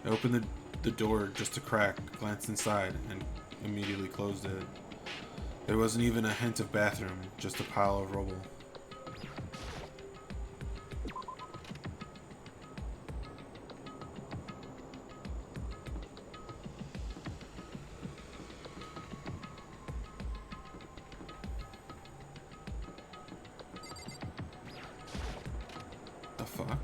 I opened the door just a crack, glanced inside, and immediately closed it. There wasn't even a hint of bathroom, just a pile of rubble. The fuck?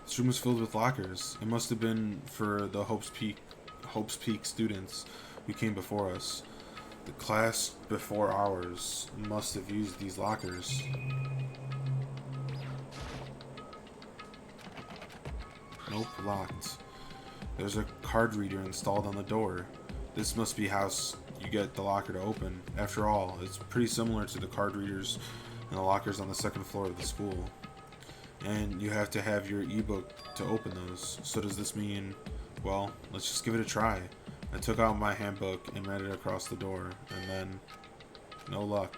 This room was filled with lockers. It must have been for the Hope's Peak students who came before us. The class before ours must have used these lockers. Nope, locked. There's a card reader installed on the door. This must be how you get the locker to open. After all, it's pretty similar to the card readers and the lockers on the second floor of the school. And you have to have your ebook to open those. So does this mean, well, let's just give it a try. I took out my handbook and read it across the door, and then no luck.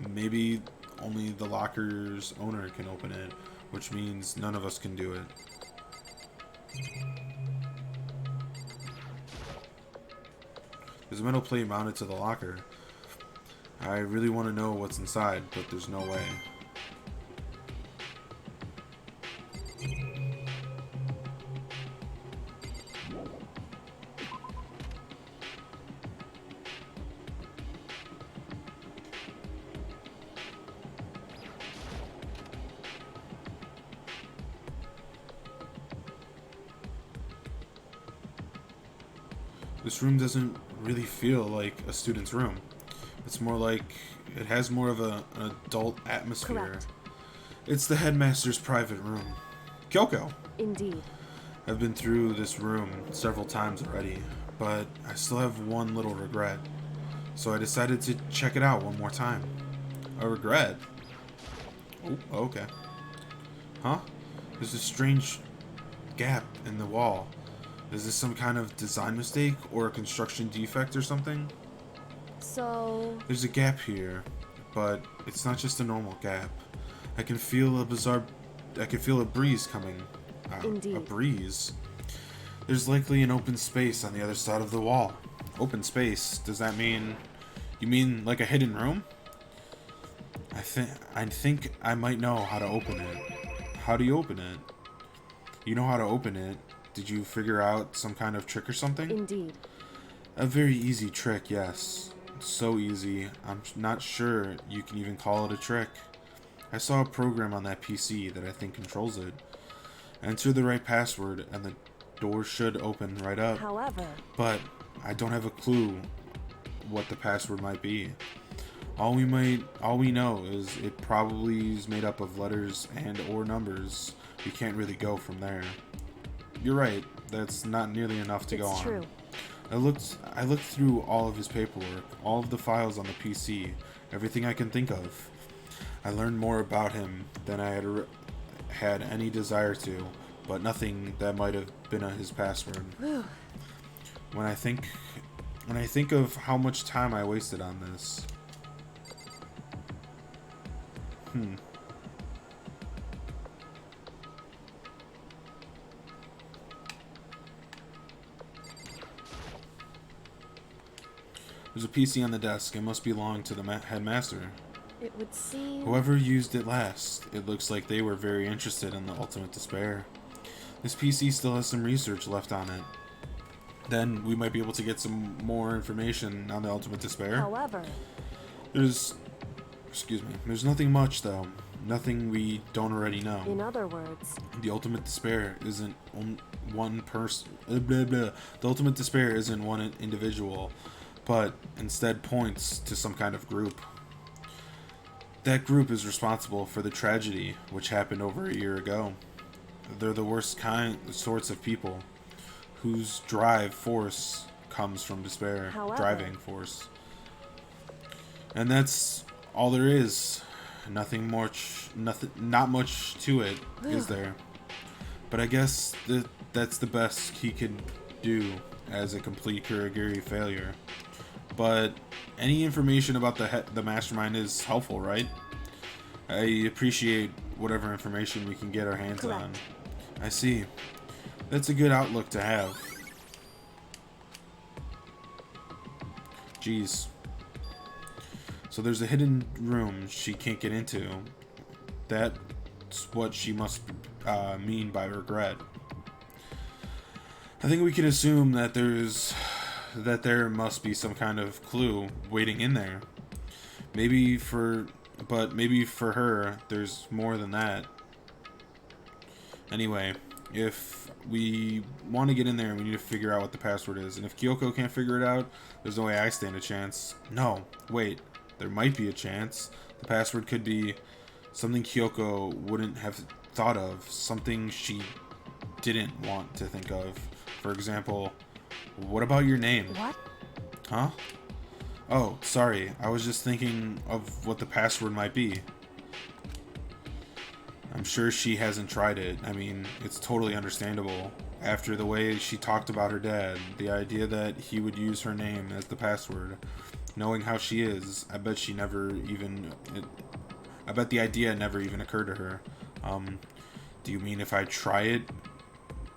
Maybe only the locker's owner can open it, which means none of us can do it. There's a metal plate mounted to the locker. I really want to know what's inside, but there's no way. This room doesn't really feel like a student's room. It's more like it has more of an adult atmosphere. Correct. It's the headmaster's private room. Kyoko! Indeed. I've been through this room several times already, but I still have one little regret. So I decided to check it out one more time. A regret? Oh, okay. Huh? There's a strange gap in the wall. Is this some kind of design mistake or a construction defect or something? So... There's a gap here, but it's not just a normal gap. I can feel a breeze coming. Indeed. A breeze. There's likely an open space on the other side of the wall. Open space? Does that mean... You mean like a hidden room? I think I might know how to open it. How do you open it? You know how to open it. Did you figure out some kind of trick or something? Indeed. A very easy trick, yes. So easy, I'm not sure you can even call it a trick. I saw a program on that PC that I think controls it. Enter the right password and the door should open right up. However... But I don't have a clue what the password might be. All we know is it probably is made up of letters and or numbers. We can't really go from there. You're right, that's not nearly enough to go on. It's true. I looked through all of his paperwork, all of the files on the PC, everything I can think of. I learned more about him than I had any desire to, but nothing that might have been his password. When I think of how much time I wasted on this. There's a PC on the desk. It must belong to the headmaster. It would seem... Whoever used it last, it looks like they were very interested in the Ultimate Despair. This PC still has some research left on it. Then we might be able to get some more information on the Ultimate Despair. However... There's nothing much though. Nothing we don't already know. In other words... The Ultimate Despair isn't one person. The Ultimate Despair isn't one individual, but instead points to some kind of group. That group is responsible for the tragedy which happened over a year ago. They're the worst sorts of people whose drive force comes from despair. However, driving force. And that's all there is. Not much to it, is there? But I guess that's the best he could do as a complete Kurogiri failure. But any information about the mastermind is helpful, right? I appreciate whatever information we can get our hands Correct. on. I see. That's a good outlook to have. Jeez. So there's a hidden room she can't get into. That's what she must mean by regret. I think we can assume that there must be some kind of clue waiting in there. Maybe for her, there's more than that. Anyway, if we want to get in there, we need to figure out what the password is. And if Kyoko can't figure it out, there's no way I stand a chance. No, wait. There might be a chance. The password could be something Kyoko wouldn't have thought of. Something she didn't want to think of. For example, what about your name? What? Huh? Oh, sorry. I was just thinking of what the password might be. I'm sure she hasn't tried it. I mean, it's totally understandable. After the way she talked about her dad, the idea that he would use her name as the password, knowing how she is, I bet the idea never even occurred to her. Do you mean if I try it?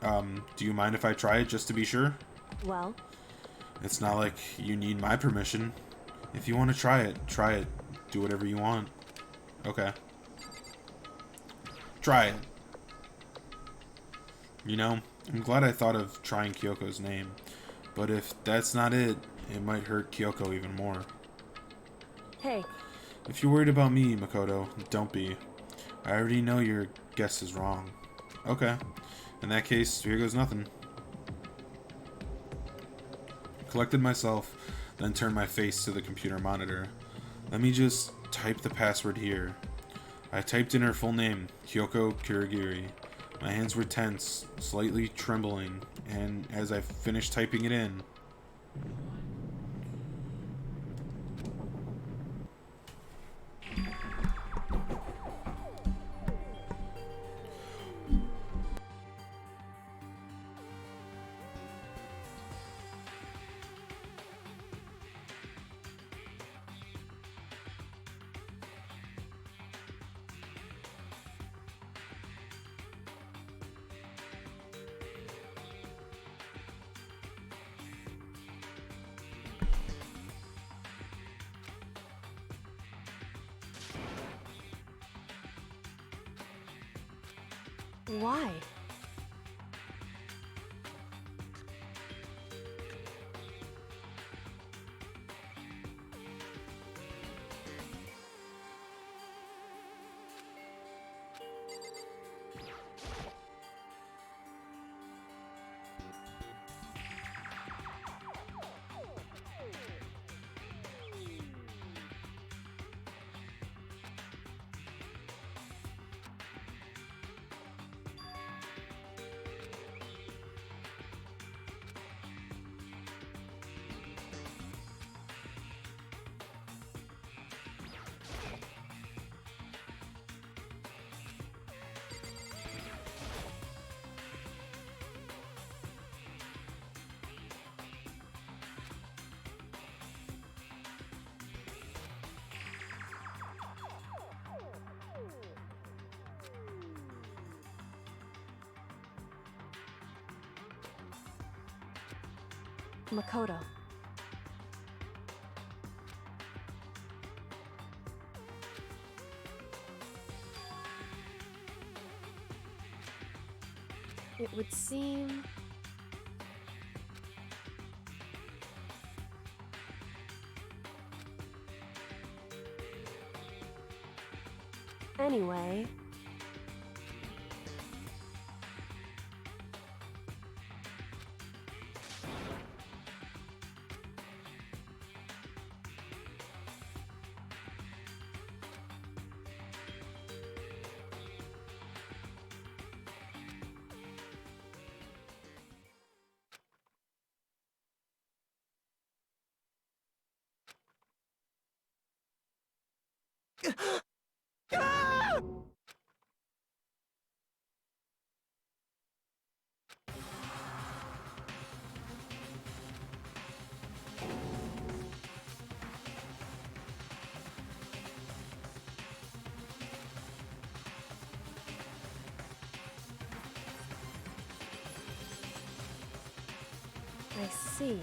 Do you mind if I try it just to be sure? Well, It's not like you need my permission. If you want to try it, try it. Do whatever you want. Okay. Try it. You know, I'm glad I thought of trying Kyoko's name. But if that's not it, it might hurt Kyoko even more. hey, If you're worried about me, Makoto, don't be. I already know your guess is wrong. Okay. In that case, here goes nothing. Collected myself, then turned my face to the computer monitor. Let me just type the password here. I typed in her full name, Kyoko Kurogiri. My hands were tense, slightly trembling, and as I finished typing it in, why? Makoto. It would seem... Anyway... I see.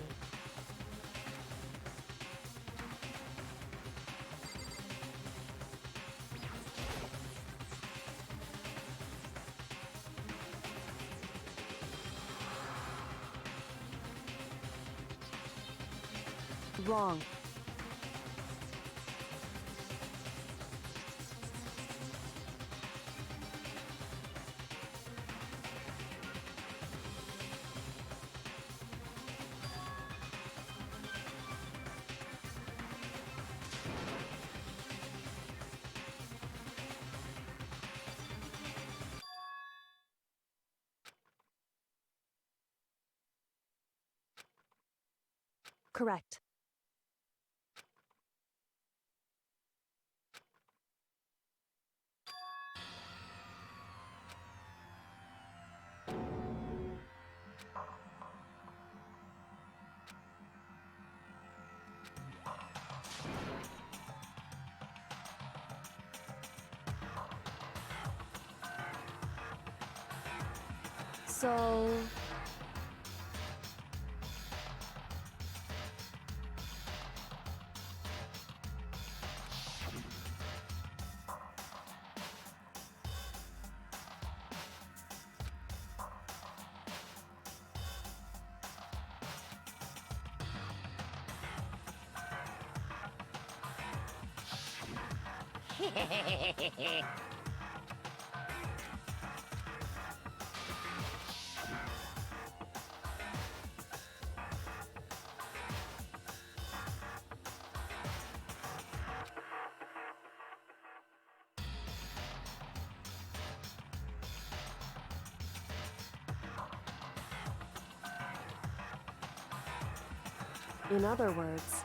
Wrong. correct. So... In other words...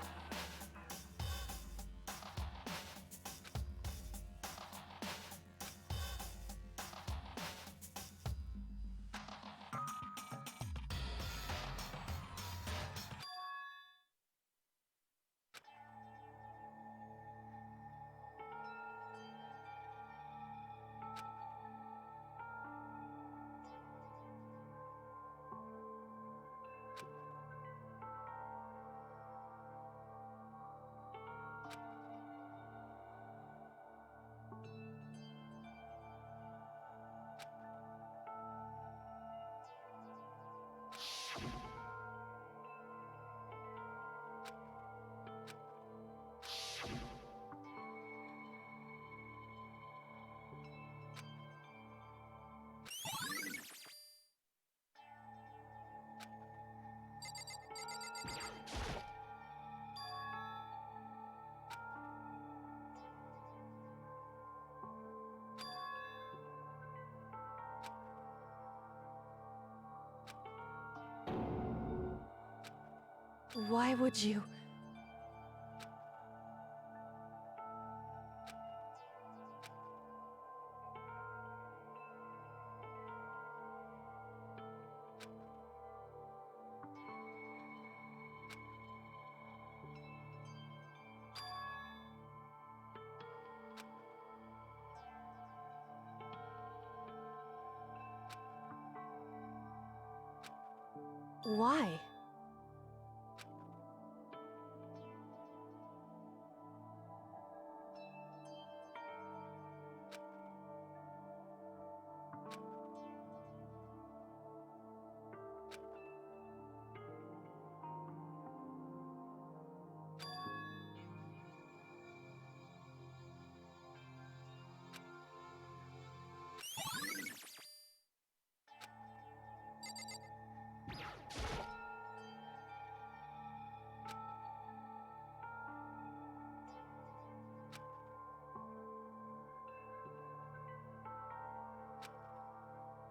Why would you... Why?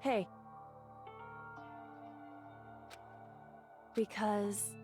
Hey. Because...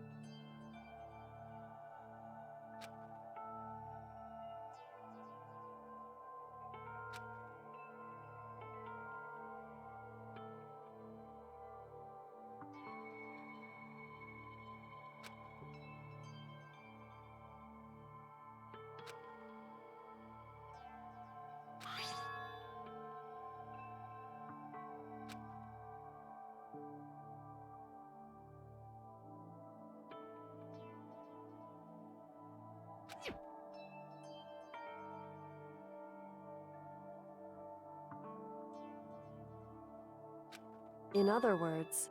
In other words...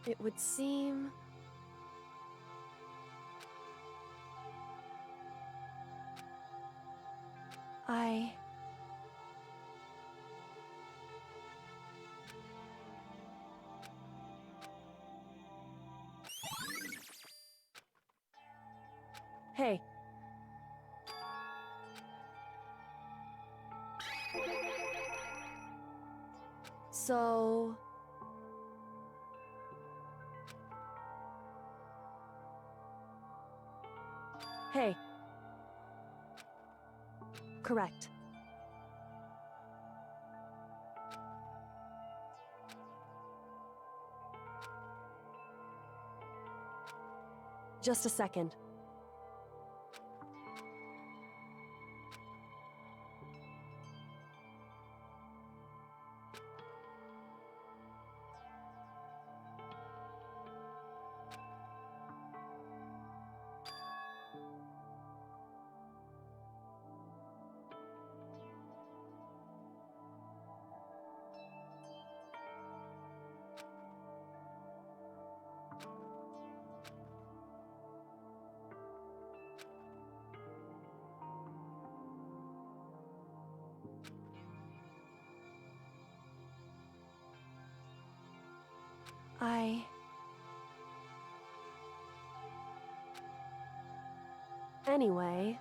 It would seem... I... Hey. So... Hey. Correct. Just a second. Anyway...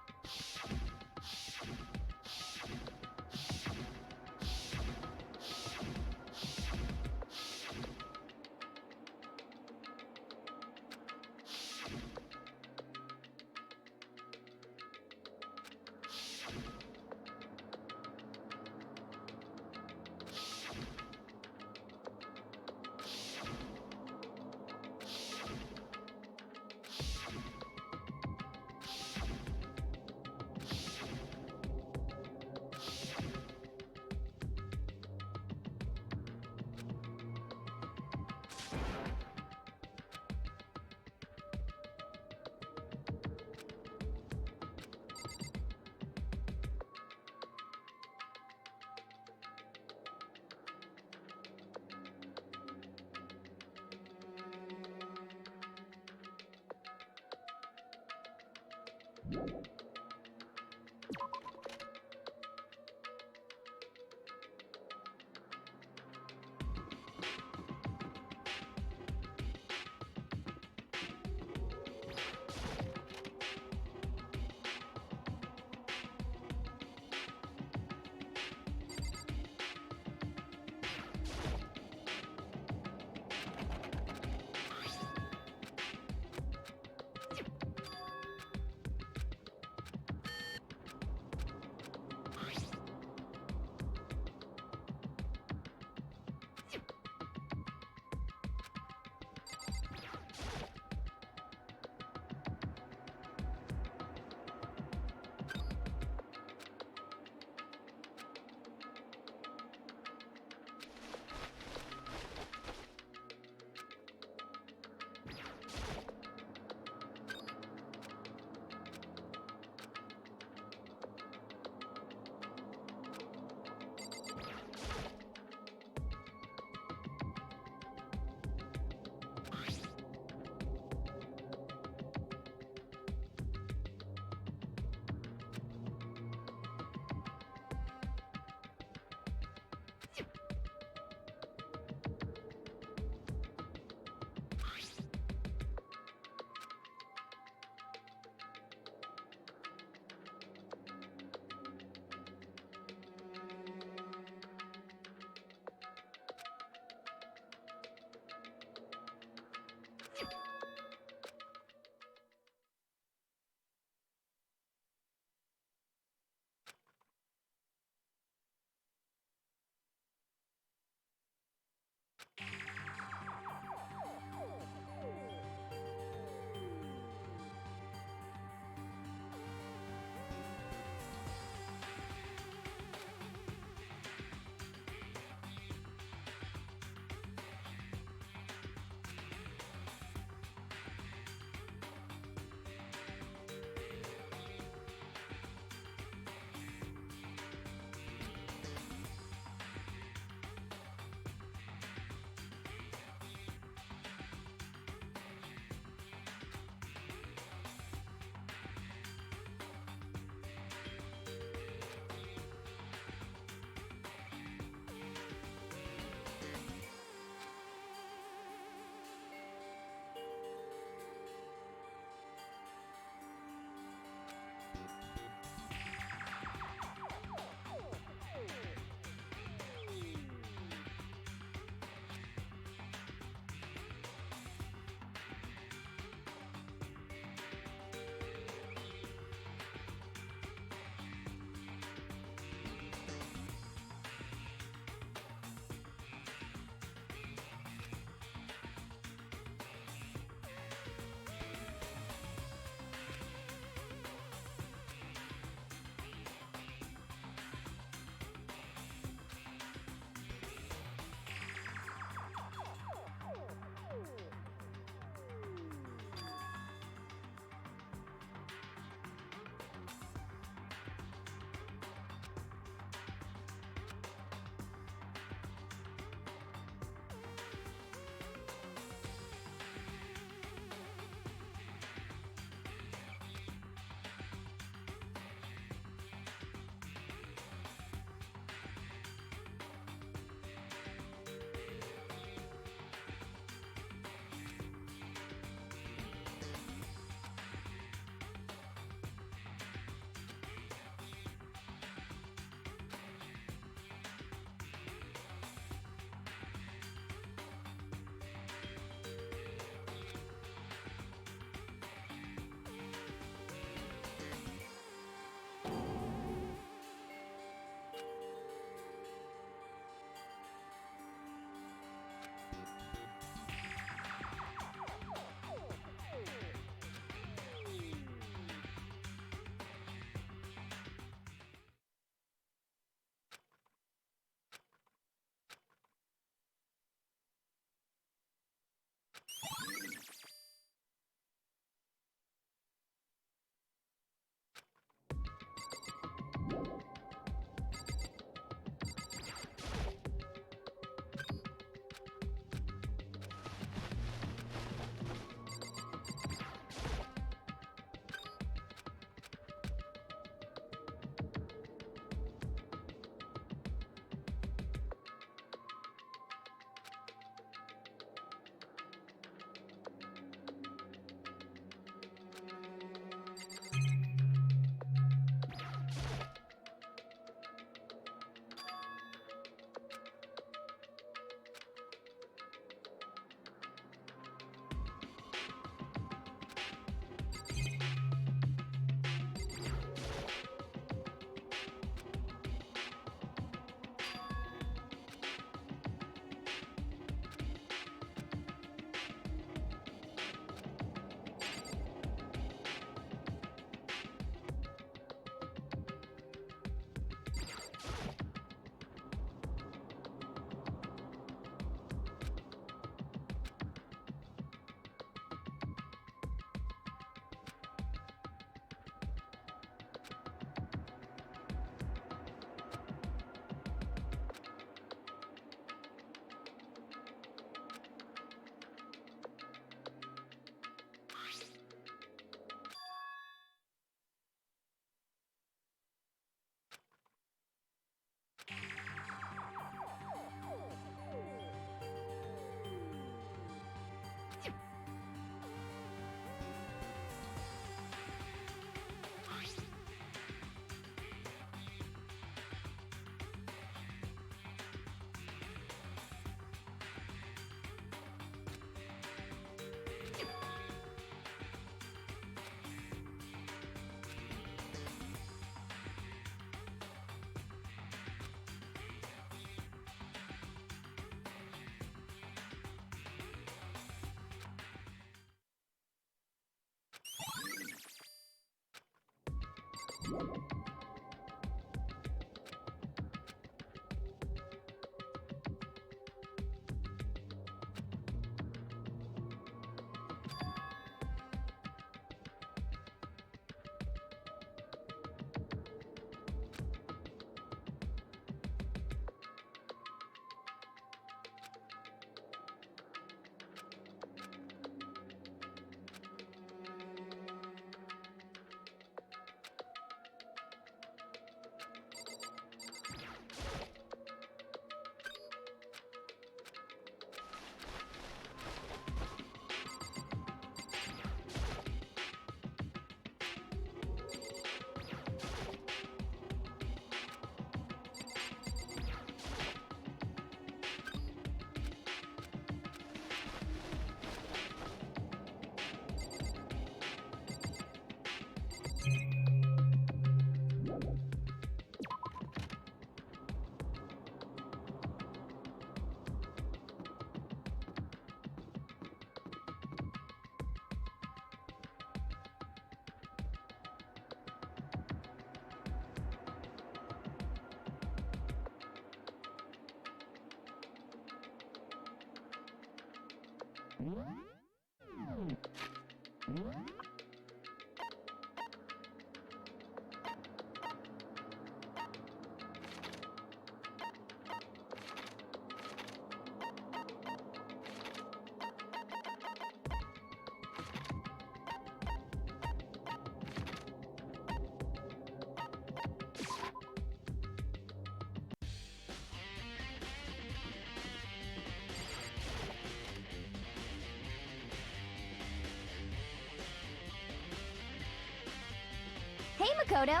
Hey, Makoto.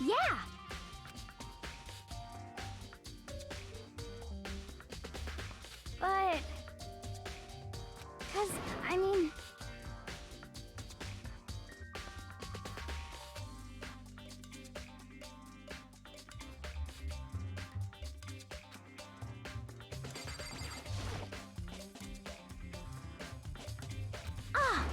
Yeah. But... 'cause, I mean... Ah!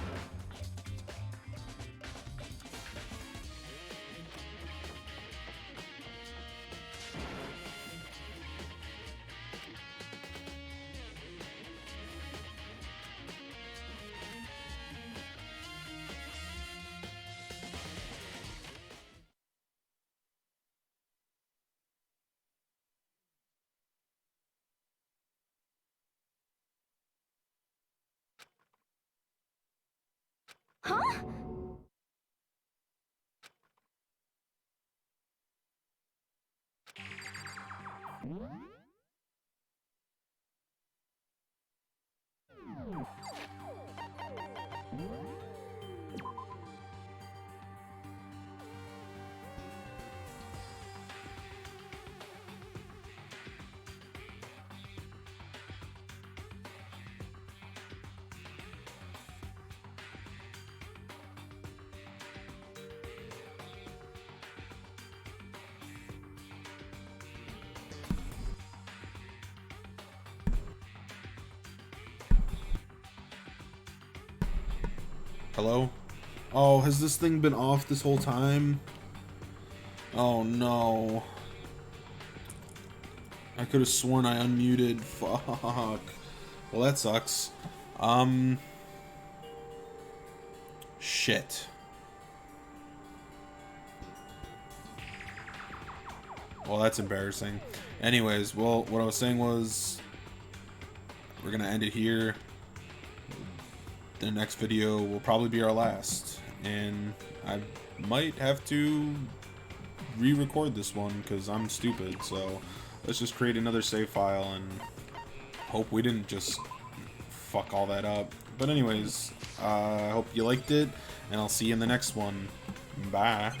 Huh? Hello? Oh, has this thing been off this whole time? Oh no. I could have sworn I unmuted. Fuck. Well, that sucks. Shit. Well, that's embarrassing. Anyways, well, what I was saying was we're gonna end it here. The next video will probably be our last, and I might have to re-record this one because I'm stupid. So let's just create another save file and hope we didn't just fuck all that up. But anyways, I hope you liked it, and I'll see you in the next one. Bye.